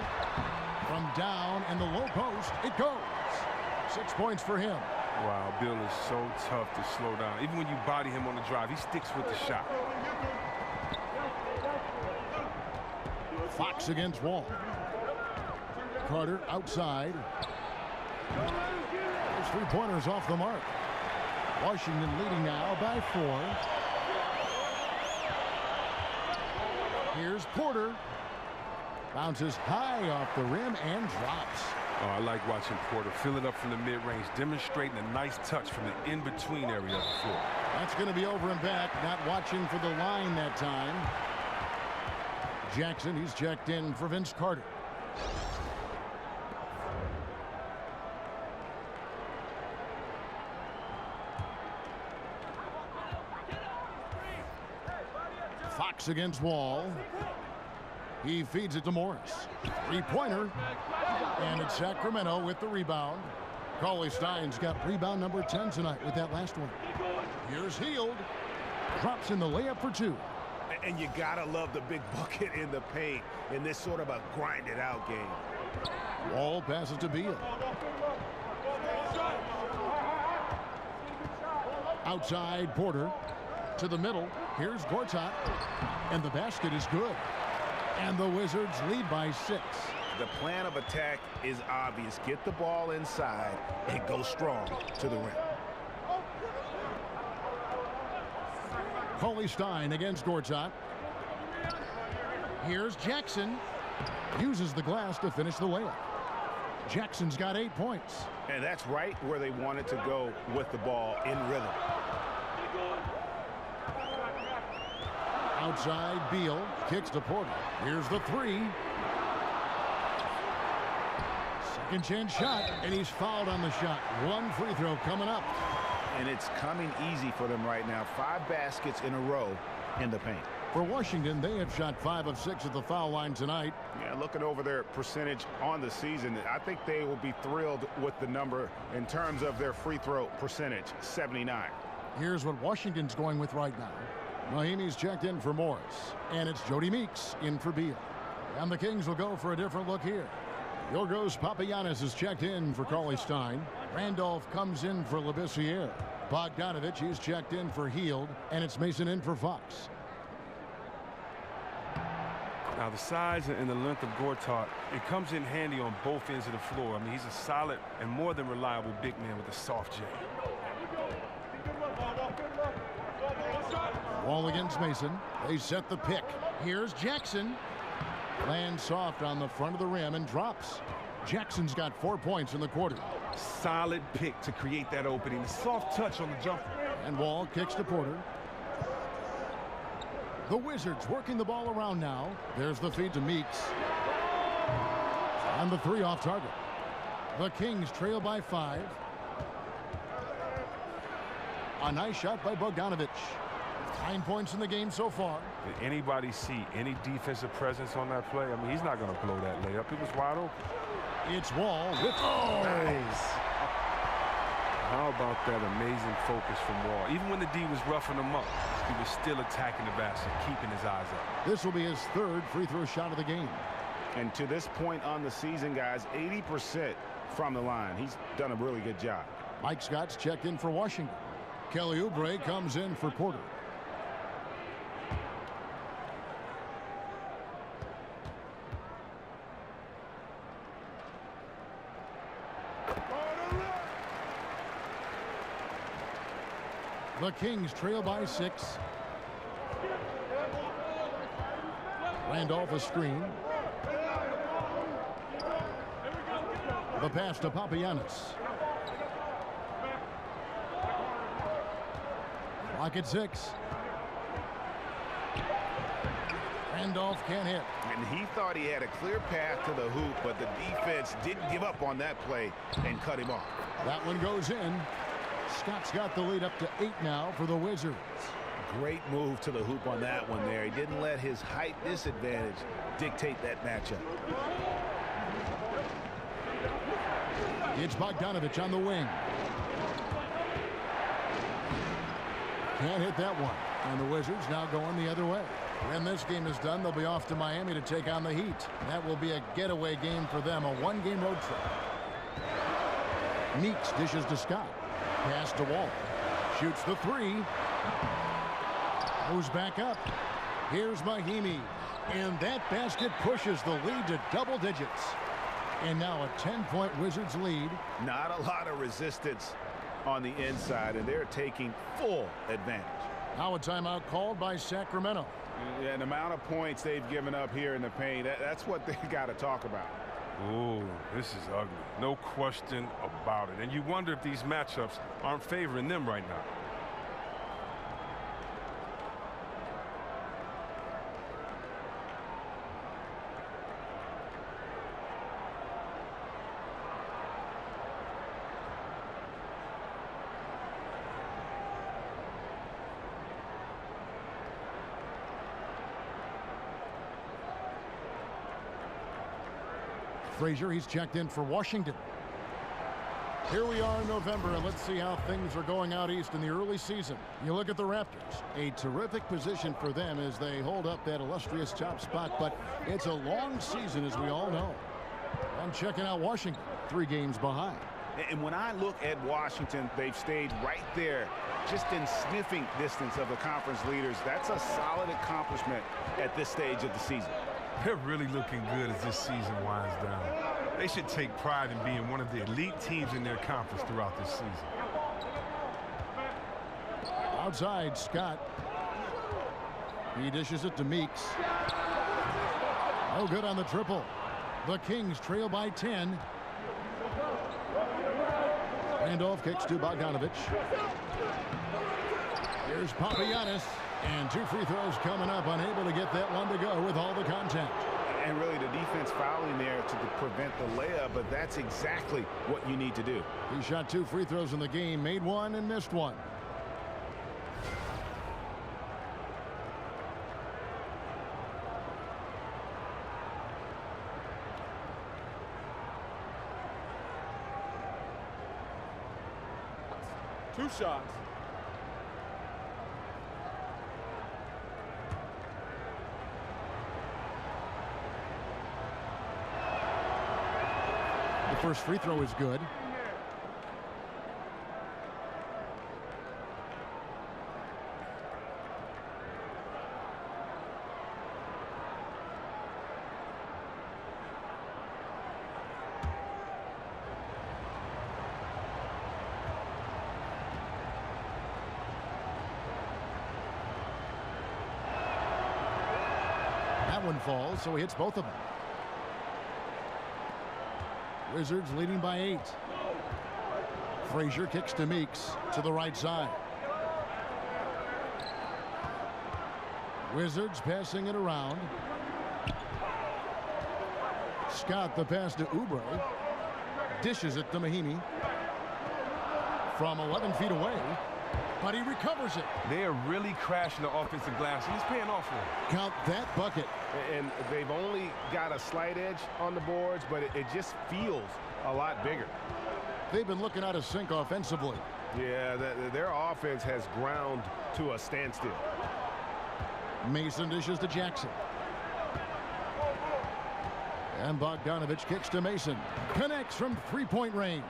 from down in the low post. It goes. 6 points for him. Wow, Beal is so tough to slow down. Even when you body him on the drive, he sticks with the shot. Fox against Wall. Carter outside. There's 3-pointers off the mark. Washington leading now by 4. Here's Porter. Bounces high off the rim and drops. Oh, I like watching Porter fill it up from the mid-range, demonstrating a nice touch from the in-between area of the floor. That's going to be over and back. Not watching for the line that time. Jackson, he's checked in for Vince Carter. Fox against Wall. He feeds it to Morris. 3-pointer. And it's Sacramento with the rebound. Cauley-Stein's got rebound number 10 tonight with that last one. Here's Hield. Drops in the layup for 2. And you gotta love the big bucket in the paint in this sort of a grinded out game. Wall passes to Beal. Outside Porter to the middle. Here's Gortat. And the basket is good. And the Wizards lead by 6. The plan of attack is obvious. Get the ball inside and go strong to the rim. Cauley-Stein against Gortat. Here's Jackson. Uses the glass to finish the layup. Jackson's got 8 points. And that's right where they wanted to go with the ball in rhythm. Outside, Beal kicks to Porter. Here's the 3. Second chance shot, and he's fouled on the shot. 1 free throw coming up. And it's coming easy for them right now. 5 baskets in a row in the paint. For Washington, they have shot 5 of 6 at the foul line tonight. Yeah, looking over their percentage on the season, I think they will be thrilled with the number in terms of their free throw percentage, 79. Here's what Washington's going with right now. Mahimi's checked in for Morris, and it's Jody Meeks in for Beal. And the Kings will go for a different look here. Yorgos Papagiannis is checked in for Cauley-Stein. Randolph comes in for Labissiere. Bogdanovich, he's checked in for Hield, and it's Mason in for Fox. Now, the size and the length of Gortat, it comes in handy on both ends of the floor. I mean, he's a solid and more than reliable big man with a soft J. Wall against Mason. They set the pick. Here's Jackson. Lands soft on the front of the rim and drops. Jackson's got 4 points in the quarter. Solid pick to create that opening. A soft touch on the jumper. And Wall kicks to Porter. The Wizards working the ball around now. There's the feed to Meeks. And the 3 off target. The Kings trail by 5. A nice shot by Bogdanovich. 9 points in the game so far. Did anybody see any defensive presence on that play? I mean, he's not going to blow that layup. It was wide open. It's Wall with... Oh! Nice. How about that amazing focus from Wall? Even when the D was roughing him up, he was still attacking the basket, keeping his eyes up. This will be his 3rd free throw shot of the game. And to this point on the season, guys, 80% from the line. He's done a really good job. Mike Scott's checked in for Washington. Kelly Oubre comes in for Porter. The Kings trail by 6. Randolph a screen. The pass to Papagiannis. Clock at 6. Randolph can't hit. And he thought he had a clear path to the hoop, but the defense didn't give up on that play and cut him off. That one goes in. Scott's got the lead up to 8 now for the Wizards. Great move to the hoop on that one there. He didn't let his height disadvantage dictate that matchup. It's Bogdanovich on the wing. Can't hit that one. And the Wizards now going the other way. When this game is done, they'll be off to Miami to take on the Heat. That will be a getaway game for them, a 1-game road trip. Meeks dishes to Scott. Pass to Wall. Shoots the 3. Goes back up. Here's Mahimi. And that basket pushes the lead to double digits. And now a 10-point Wizards lead. Not a lot of resistance on the inside, and they're taking full advantage. Now a timeout called by Sacramento. Yeah, the amount of points they've given up here in the paint, that's what they got to talk about. Oh, this is ugly. No question about it. And you wonder if these matchups aren't favoring them right now. Frazier, he's checked in for Washington. Here we are in November, and let's see how things are going out east in the early season. You look at the Raptors, a terrific position for them as they hold up that illustrious top spot, but it's a long season, as we all know. And checking out Washington, 3 games behind. And when I look at Washington, they've stayed right there, just in sniffing distance of the conference leaders. That's a solid accomplishment at this stage of the season. They're really looking good as this season winds down. They should take pride in being one of the elite teams in their conference throughout this season. Outside, Scott. He dishes it to Meeks. No good on the triple. The Kings trail by 10. Handoff kicks to Bogdanovich. Here's Papagiannis. And 2 free throws coming up, unable to get that one to go with all the contact. And really the defense fouling there to prevent the layup, but that's exactly what you need to do. He shot 2 free throws in the game, made one and missed one. Two shots. The first free throw is good. That one falls, so he hits both of them. Wizards leading by 8. Frazier kicks to Meeks to the right side. Wizards passing it around. Scott the pass to Oubre. Dishes it to Mahinmi. From 11 feet away. But he recovers it. They are really crashing the offensive glass, and he's paying off for it. Count that bucket. And they've only got a slight edge on the boards, but it just feels a lot bigger. They've been looking out of sync offensively. Yeah, their offense has ground to a standstill. Mason dishes to Jackson. And Bogdanovich kicks to Mason. Connects from 3-point range.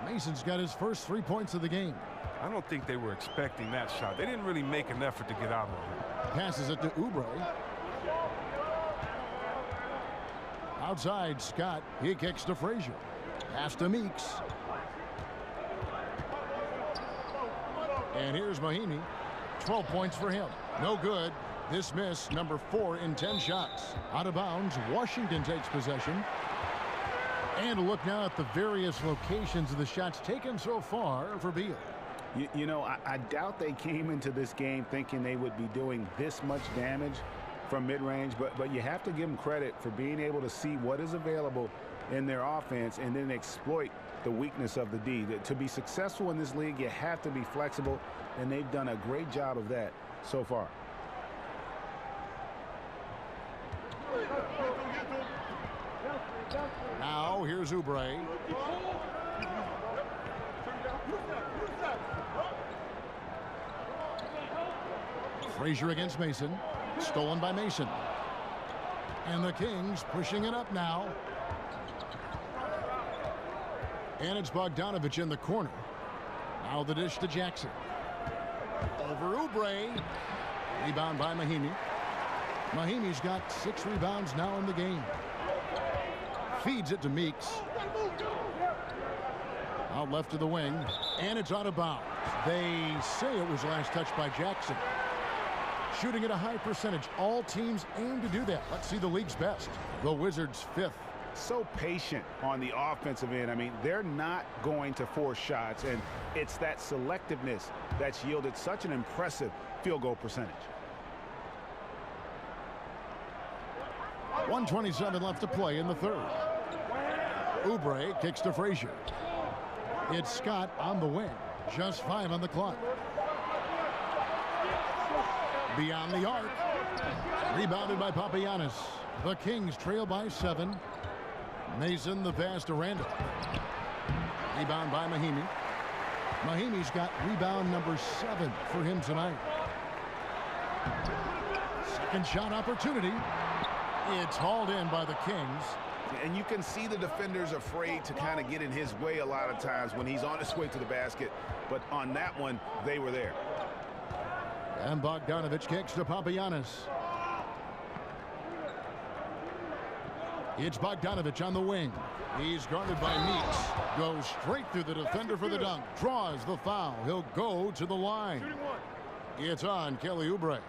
Mason's got his first 3 points of the game. I don't think they were expecting that shot. They didn't really make an effort to get out of it. Passes it to Oubre. Outside, Scott. He kicks to Frazier. Pass to Meeks. And here's Mahinmi. 12 points for him. No good. This miss, number 4 in 10 shots. Out of bounds, Washington takes possession. And a look now at the various locations of the shots taken so far for Beal. You know, I doubt they came into this game thinking they would be doing this much damage from mid-range, but you have to give them credit for being able to see what is available in their offense and then exploit the weakness of the D. To be successful in this league, you have to be flexible, and they've done a great job of that so far. Now here's Oubre. Frazier against Mason. Stolen by Mason. And the Kings pushing it up now. And it's Bogdanovich in the corner. Now the dish to Jackson. Over Oubre. Rebound by Mahinmi. Mahinmi's got 6 rebounds now in the game. Feeds it to Meeks. Out left to the wing. And it's out of bounds. They say it was last touched by Jackson. Shooting at a high percentage. All teams aim to do that. Let's see the league's best. The Wizards 5th. So patient on the offensive end. I mean, they're not going to force shots, and it's that selectiveness that's yielded such an impressive field goal percentage. 1:27 left to play in the third. Oubre kicks to Frazier. It's Scott on the wing. Just 5 on the clock. Beyond the arc. Rebounded by Papagiannis. The Kings trail by 7. Mason the pass to Randall. Rebound by Mahinmi. Mahinmi's got rebound number 7 for him tonight. Second shot opportunity. It's hauled in by the Kings. And you can see the defenders afraid to kind of get in his way a lot of times when he's on his way to the basket. But on that one, they were there. And Bogdanovich kicks to Papagiannis. It's Bogdanovich on the wing. He's guarded by Meeks. Goes straight through the defender for the dunk. Draws the foul. He'll go to the line. It's on Kelly Oubre.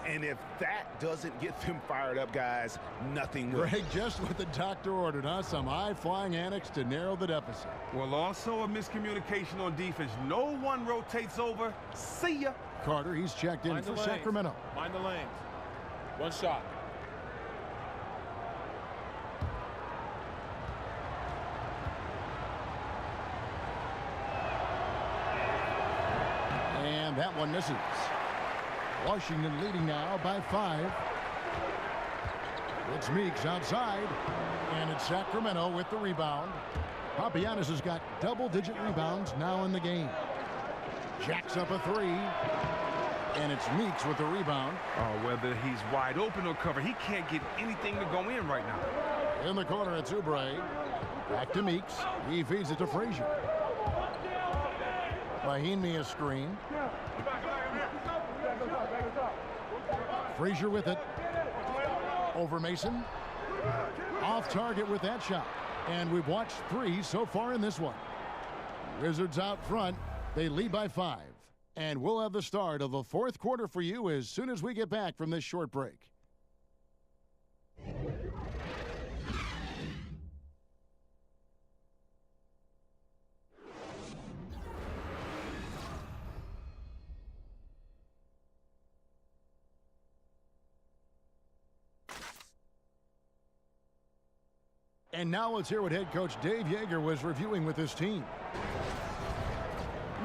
And if that doesn't get them fired up, guys, nothing will. Greg, just what the doctor ordered, huh? Some high-flying antics to narrow the deficit. Well, also a miscommunication on defense. No one rotates over. See ya. Carter, he's checked in for Sacramento. Mind the lanes. One shot. And that one misses. Washington leading now by 5. It's Meeks outside, and it's Sacramento with the rebound. Papagiannis has got double-digit rebounds now in the game. Jacks up a 3, and it's Meeks with the rebound. Oh, whether he's wide open or covered, he can't get anything to go in right now. In the corner, it's Oubre. Back to Meeks. He feeds it to Frazier. Mahinmi a screen. Frazier with it. Over Mason. Off target with that shot. And we've watched 3 so far in this one. Wizards out front. They lead by 5. And we'll have the start of the 4th quarter for you as soon as we get back from this short break. And now let's hear what head coach Dave Yeager was reviewing with his team.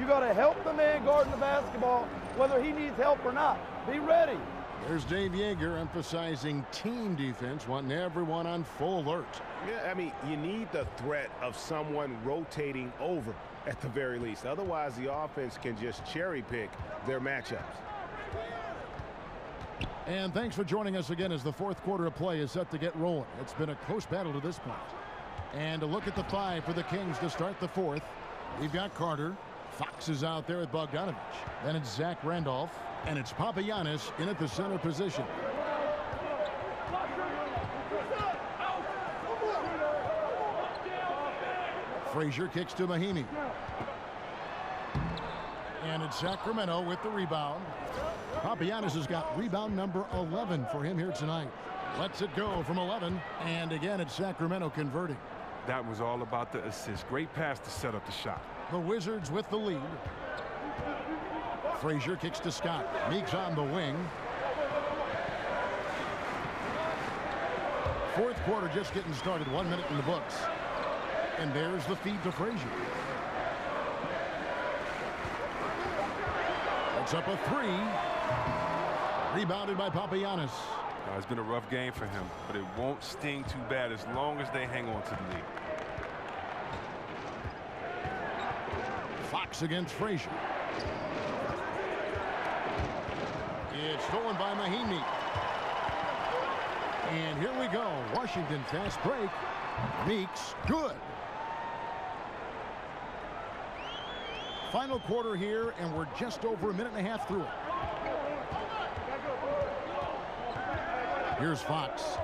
You got to help the man guarding the basketball, whether he needs help or not. Be ready. There's Dave Yeager emphasizing team defense, wanting everyone on full alert. Yeah, I mean, you need the threat of someone rotating over at the very least. Otherwise, the offense can just cherry pick their matchups. And thanks for joining us again as the 4th quarter of play is set to get rolling. It's been a close battle to this point. And a look at the 5 for the Kings to start the 4th. We've got Carter. Fox is out there with Bogdanovich. Then it's Zach Randolph. And it's Papagiannis in at the center position. Frazier kicks to Mahinmi. And it's Sacramento with the rebound. Papagiannis has got rebound number 11 for him here tonight. Lets it go from 11. And again, it's Sacramento converting. That was all about the assist. Great pass to set up the shot. The Wizards with the lead. Frazier kicks to Scott. Meeks on the wing. 4th quarter just getting started. 1 minute in the books. And there's the feed to Frazier. It's up a 3. Rebounded by Papagiannis. It's been a rough game for him, but it won't sting too bad as long as they hang on to the lead. Fox against Frazier. It's stolen by Mahinmi. And here we go. Washington fast break. Meeks, good. Final quarter here, and we're just over a minute and a half through it. Here's Fox.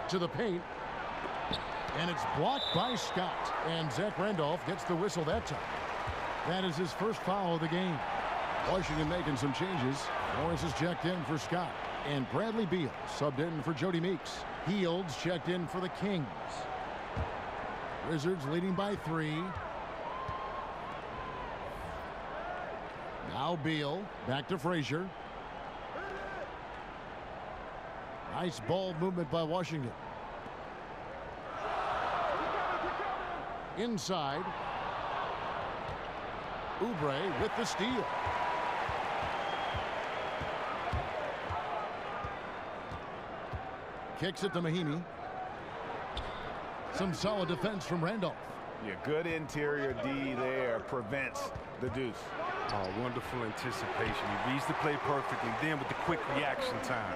To the paint. And it's blocked by Scott. And Zach Randolph gets the whistle that time. That is his first foul of the game. Washington making some changes. Morris is checked in for Scott. And Bradley Beal subbed in for Jody Meeks. Fields checked in for the Kings. Wizards leading by 3. Now Beal back to Frazier. Nice ball movement by Washington. Inside. Oubre with the steal. Kicks it to Mahinmi. Some solid defense from Randolph. Yeah, good interior D there prevents the deuce. Oh, wonderful anticipation. He reads the play perfectly, then with the quick reaction time.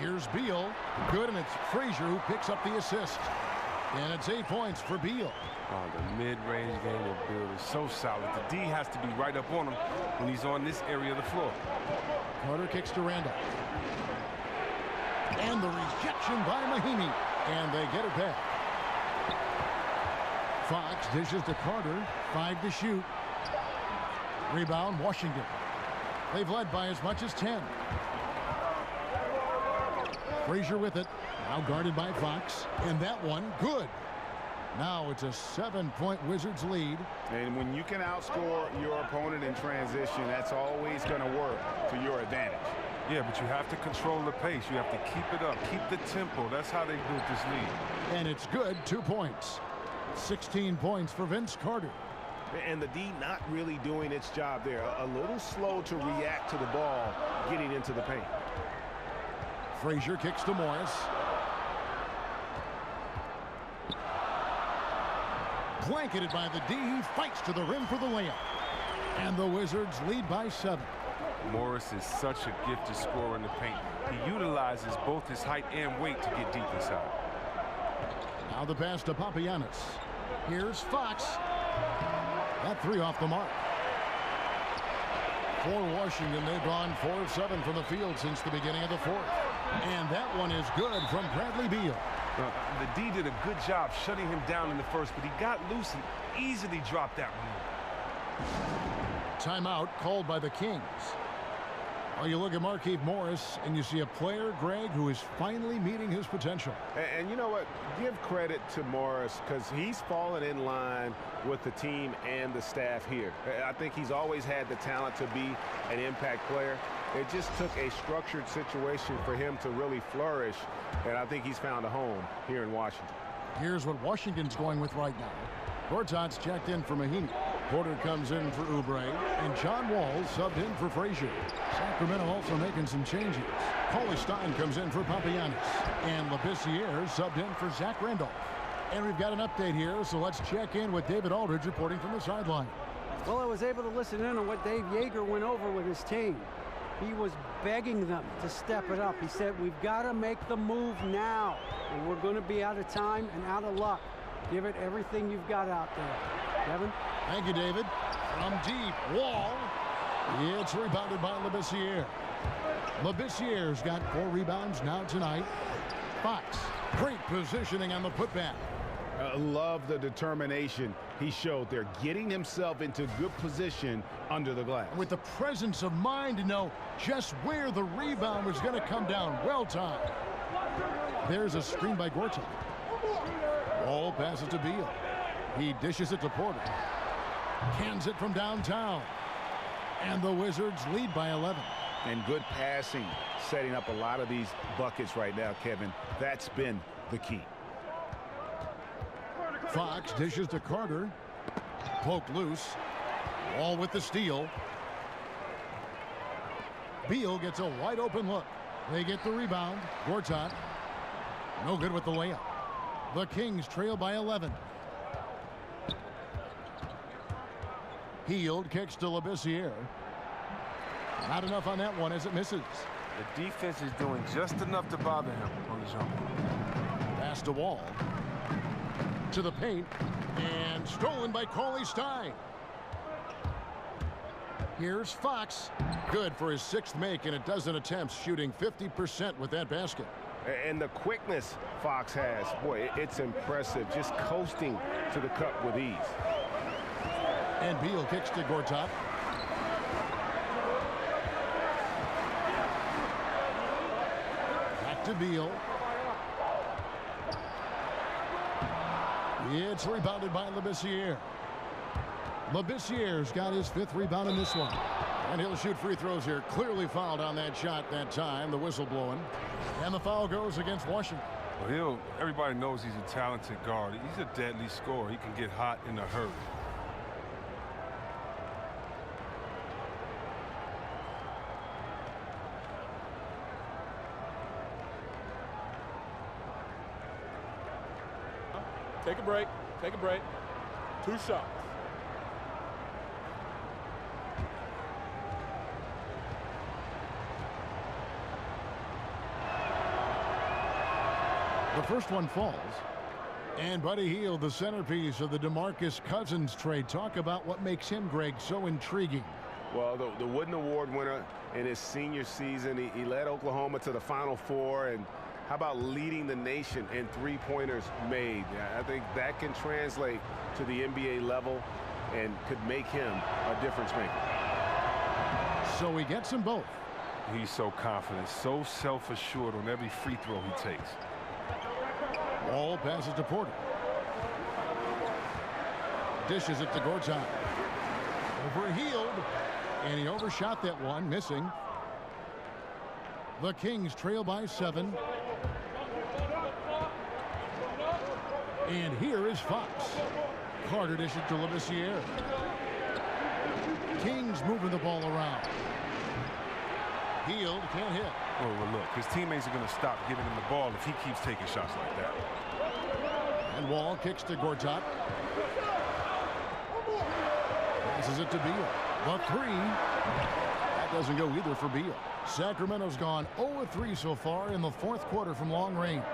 Here's Beal. Good, and it's Frazier who picks up the assist. And it's 8 points for Beal. Oh, the mid-range game of Beal is so solid. The D has to be right up on him when he's on this area of the floor. Carter kicks to Randolph. And the rejection by Mahinmi. And they get it back. Fox dishes to Carter. 5 to shoot. Rebound, Washington. They've led by as much as 10. Frazier with it. Now guarded by Fox. And that one, good. Now it's a 7-point Wizards lead. And when you can outscore your opponent in transition, that's always going to work to your advantage. Yeah, but you have to control the pace. You have to keep it up, keep the tempo. That's how they built this lead. And it's good, 2 points. 16 points for Vince Carter. And the D not really doing its job there. A little slow to react to the ball getting into the paint. Frazier kicks to Morris. Blanketed by the D. He fights to the rim for the layup. And the Wizards lead by 7. Morris is such a gifted scorer in the paint. He utilizes both his height and weight to get deep inside. Now the pass to Papagiannis. Here's Fox. That 3 off the mark. For Washington, they've gone 4 of 7 from the field since the beginning of the 4th. And that one is good from Bradley Beal. The D did a good job shutting him down in the first, but he got loose and easily dropped that one. Timeout called by the Kings. Well, you look at Markieff Morris, and you see a player, Greg, who is finally meeting his potential. And you know what? Give credit to Morris because he's fallen in line with the team and the staff here. I think he's always had the talent to be an impact player. It just took a structured situation for him to really flourish, and I think he's found a home here in Washington. Here's what Washington's going with right now. Gortat's checked in for Mahinmi. Porter comes in for Oubre, and John Wall subbed in for Frazier. Sacramento also making some changes. Cauley-Stein comes in for Papagiannis, and Labissiere subbed in for Zach Randolph. And we've got an update here, so let's check in with David Aldridge reporting from the sideline. Well, I was able to listen in on what Dave Yeager went over with his team. He was begging them to step it up. He said, we've got to make the move now, or we're going to be out of time and out of luck. Give it everything you've got out there. Kevin? Thank you, David. From deep, Wall. It's rebounded by Labissiere. Labissiere's got 4 rebounds now tonight. Fox, great positioning on the putback. Love the determination he showed there, getting himself into good position under the glass. With the presence of mind to know just where the rebound was going to come down. Well timed. There's a screen by Gortat. Ball passes to Beal. He dishes it to Porter. Cans it from downtown. And the Wizards lead by 11. And good passing, setting up a lot of these buckets right now, Kevin. That's been the key. Fox dishes to Carter. Poked loose. Wall with the steal. Beal gets a wide open look. They get the rebound. Gortat. No good with the layup. The Kings trail by 11. Hield kicks to Labissiere. Not enough on that one as it misses. The defense is doing just enough to bother him on the jump. Pass to Wall. To the paint. And stolen by Cauley-Stein. Here's Fox. Good for his 6th make in a dozen attempts, shooting 50% with that basket. And the quickness Fox has, boy, it's impressive. Just coasting to the cup with ease. And Beal kicks to Gortat. Back to Beal. It's rebounded by Labissiere. Labissiere's got his 5th rebound in this one. And he'll shoot free throws here. Clearly fouled on that shot that time. The whistle blowing. And the foul goes against Washington. Well, everybody knows he's a talented guard. He's a deadly scorer. He can get hot in a hurry. Take a break. Take a break. 2 shots. The first one falls. And Buddy Hield, the centerpiece of the DeMarcus Cousins trade. Talk about what makes him, Greg, so intriguing. Well, the Wooden Award winner in his senior season, he led Oklahoma to the Final Four. And how about leading the nation in 3-pointers made? I think that can translate to the NBA level and could make him a difference maker. So he gets them both. He's so confident, so self-assured on every free throw he takes. Wall passes to Porter. Dishes it to Gortat. Overhealed. And he overshot that one, missing. The Kings trail by 7. And here is Fox. Carter dishes to Labissiere. Kings moving the ball around. Healed, can't hit. Oh, well, look, his teammates are going to stop giving him the ball if he keeps taking shots like that. And Wall kicks to Gortat. Passes it to Beal. The 3. That doesn't go either for Beal. Sacramento's gone 0-3 so far in the 4th quarter from long range.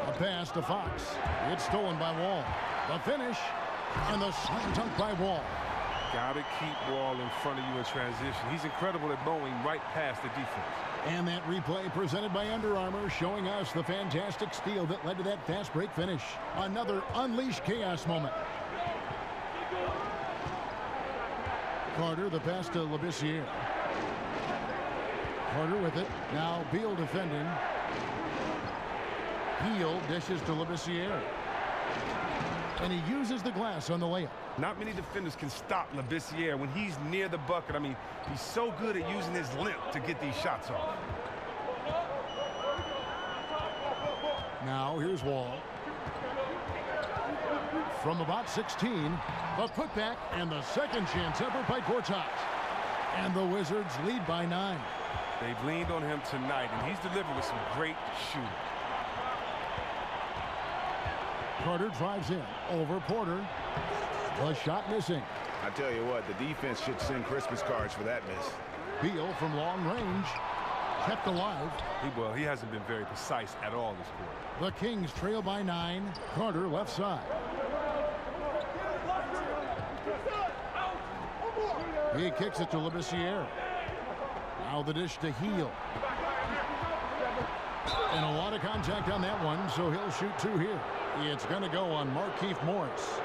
A pass to Fox. It's stolen by Wall. The finish. And the slam dunk by Wall. Gotta keep Wall in front of you in transition. He's incredible at mowing right past the defense. And that replay presented by Under Armour, showing us the fantastic steal that led to that fast break finish. Another unleashed chaos moment. Carter, the pass to Labissiere. Carter with it. Now Beal defending. Beal dishes to Labissiere. And he uses the glass on the layup. Not many defenders can stop Labissiere when he's near the bucket. I mean, he's so good at using his limp to get these shots off. Now here's Wall. From about 16, the putback and the second chance ever by Gortat. And the Wizards lead by 9. They've leaned on him tonight, and he's delivered with some great shooting. Carter drives in over Porter. The shot missing. I tell you what, the defense should send Christmas cards for that miss. Beal from long range. Kept alive. He hasn't been very precise at all this quarter. The Kings trail by 9. Carter left side. He kicks it to Labissiere. Now the dish to Heel. And a lot of contact on that one, so he'll shoot 2 here. It's going to go on Markieff Morris.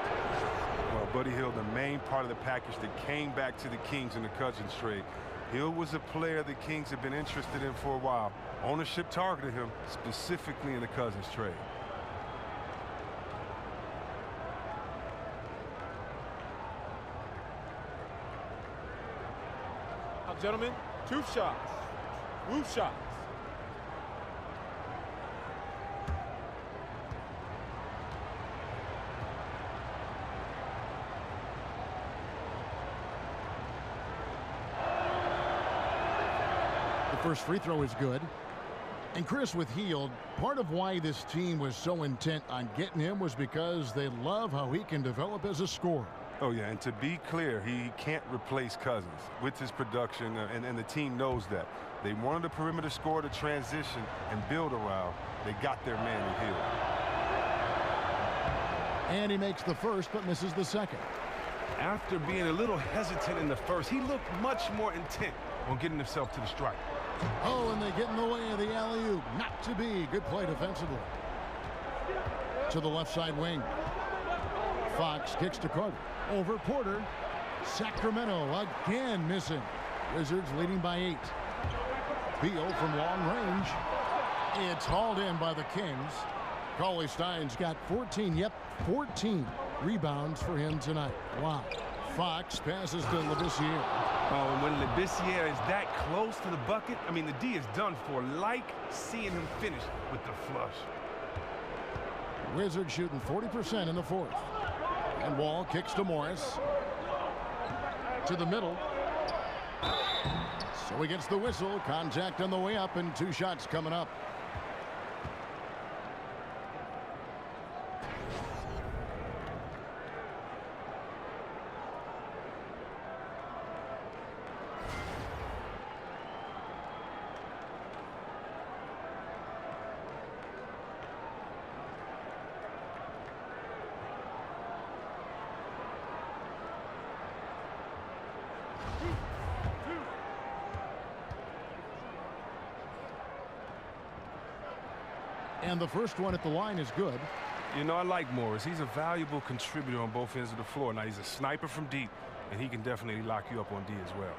Well, Buddy Hield, the main part of the package that came back to the Kings in the Cousins trade. Hill was a player the Kings have been interested in for a while. Ownership targeted him specifically in the Cousins trade. Now, gentlemen, 2 shots. Woo shots. First free throw is good. And Chris, with Hield, part of why this team was so intent on getting him was because they love how he can develop as a scorer. Oh, yeah, and to be clear, he can't replace Cousins with his production, and the team knows that. They wanted a perimeter scorer to transition and build around. They got their man in Hield. And he makes the first but misses the second. After being a little hesitant in the first, he looked much more intent on getting himself to the strike. Oh, and they get in the way of the alley-oop. Not to be. Good play defensively. To the left side wing. Fox kicks to Carter. Over Porter. Sacramento again missing. Wizards leading by 8. Beal from long range. It's hauled in by the Kings. Cauley Stein's got 14 rebounds for him tonight. Wow. Fox passes to Labissiere. Oh, and when Labissiere is that close to the bucket, I mean, the D is done for. Like seeing him finish with the flush. Wizards shooting 40% in the 4th. And Wall kicks to Morris. To the middle. So he gets the whistle. Contact on the way up and 2 shots coming up. And the first one at the line is good. You know, I like Morris. He's a valuable contributor on both ends of the floor. Now, he's a sniper from deep, and he can definitely lock you up on D as well.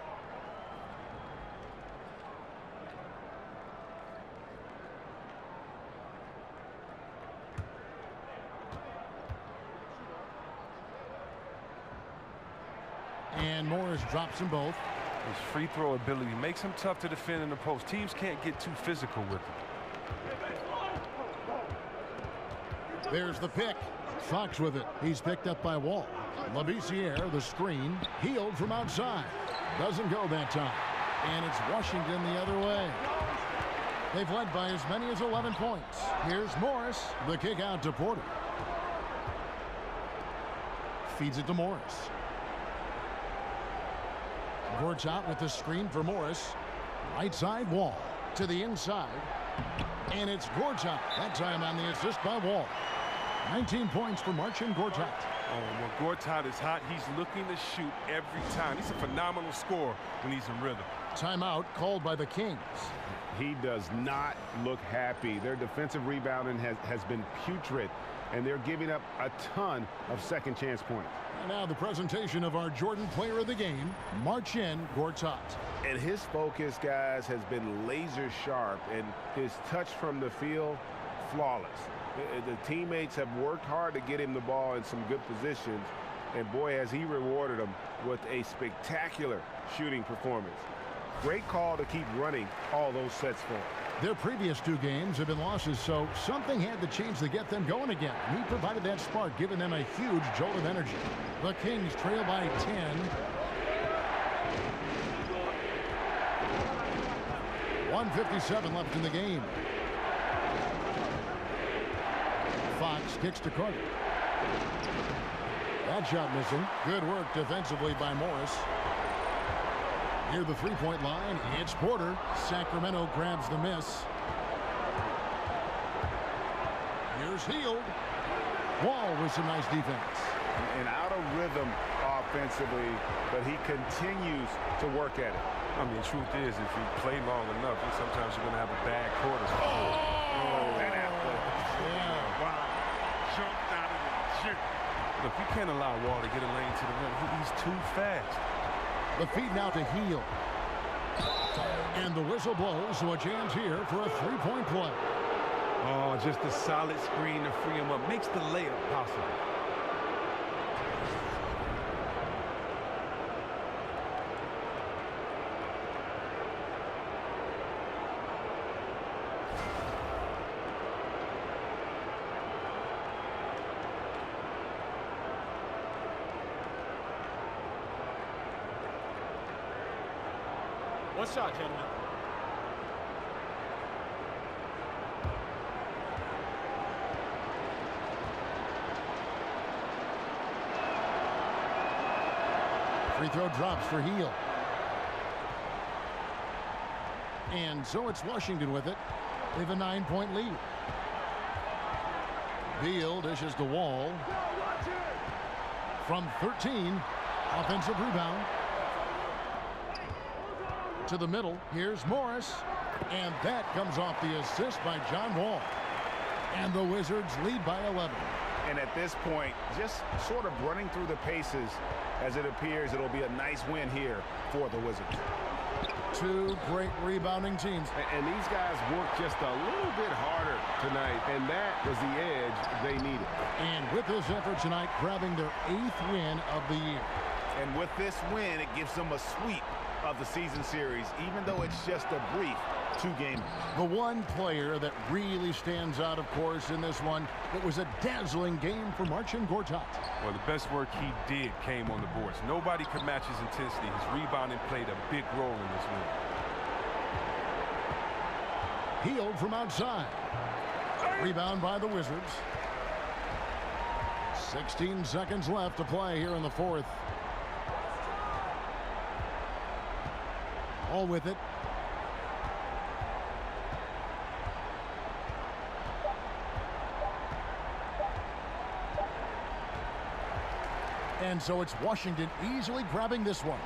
And Morris drops them both. His free throw ability makes him tough to defend in the post. Teams can't get too physical with him. There's the pick. Fox with it. He's picked up by Wall. Labissiere, the screen. Healed from outside. Doesn't go that time. And it's Washington the other way. They've led by as many as 11 points. Here's Morris. The kick out to Porter. Feeds it to Morris. Gortat with the screen for Morris. Right side, Wall. To the inside. And it's Gortat. That time on the assist by Wall. 19 points for Marcin Gortat. Oh, when Gortat is hot, he's looking to shoot every time. He's a phenomenal scorer when he's in rhythm. Timeout called by the Kings. He does not look happy. Their defensive rebounding has been putrid, and they're giving up a ton of second chance points. And now the presentation of our Jordan Player of the Game, Marcin Gortat. And his focus, guys, has been laser sharp, and his touch from the field, flawless. The teammates have worked hard to get him the ball in some good positions, and boy, has he rewarded them with a spectacular shooting performance. Great call to keep running all those sets for him. Their previous 2 games have been losses, so something had to change to get them going again. And he provided that spark, giving them a huge jolt of energy. The Kings trail by 10. 1:57 left in the game. Fox kicks to Carter. That shot missing. Good work defensively by Morris. Near the three-point line, it's Porter. Sacramento grabs the miss. Here's Hield. Wall with some nice defense. And out of rhythm offensively, but he continues to work at it. I mean, the truth is, if you play long enough, sometimes you're going to have a bad quarter. That athlete. Yeah, wow. Jumped out of the shit. Look, you can't allow Wall to get a lane to the rim. He's too fast. The feed now to Hield. And the whistle blows, so a chance here for a three-point play. Oh, just a solid screen to free him up. Makes the layup possible. One shot, gentlemen. Free throw drops for Hield. And so it's Washington with it. They have a 9-point lead. Beal dishes the Wall. From 13, offensive rebound. To the middle, here's Morris. And that comes off the assist by John Wall. And the Wizards lead by 11. And at this point, just sort of running through the paces, as it appears it'll be a nice win here for the Wizards. 2 great rebounding teams. And these guys worked just a little bit harder tonight, and that was the edge they needed. And with this effort tonight, grabbing their 8th win of the year. And with this win, it gives them a sweep of the season series, even though it's just a brief 2-game. The one player that really stands out, of course, in this one, it was a dazzling game for Marcin Gortat. Well, the best work he did came on the boards. Nobody could match his intensity. His rebounding played a big role in this win. Hield from outside. Rebound by the Wizards. 16 seconds left to play here in the 4th. All with it. And so it's Washington easily grabbing this one.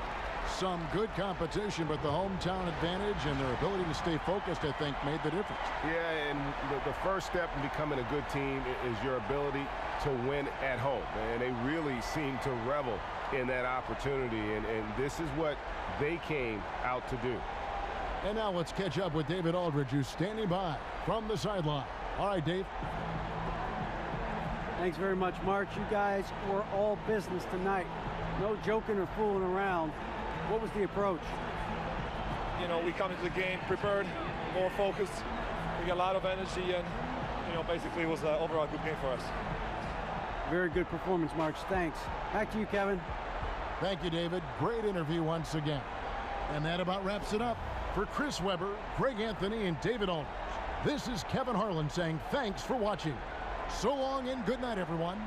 Some good competition, but the hometown advantage and their ability to stay focused, I think, made the difference. Yeah, and the first step in becoming a good team is your ability to win at home. And they really seem to revel in that opportunity, and this is what they came out to do. And now let's catch up with David Aldridge, who's standing by from the sideline. All right, Dave. Thanks very much, March. You guys were all business tonight. No joking or fooling around. What was the approach? You know, we come into the game prepared, more focused. We got a lot of energy, and, you know, basically it was an overall good game for us. Very good performance, March. Thanks. Back to you, Kevin. Thank you, David. Great interview once again. And that about wraps it up. For Chris Webber, Greg Anthony, and David Aldridge, this is Kevin Harlan saying thanks for watching. So long and good night, everyone.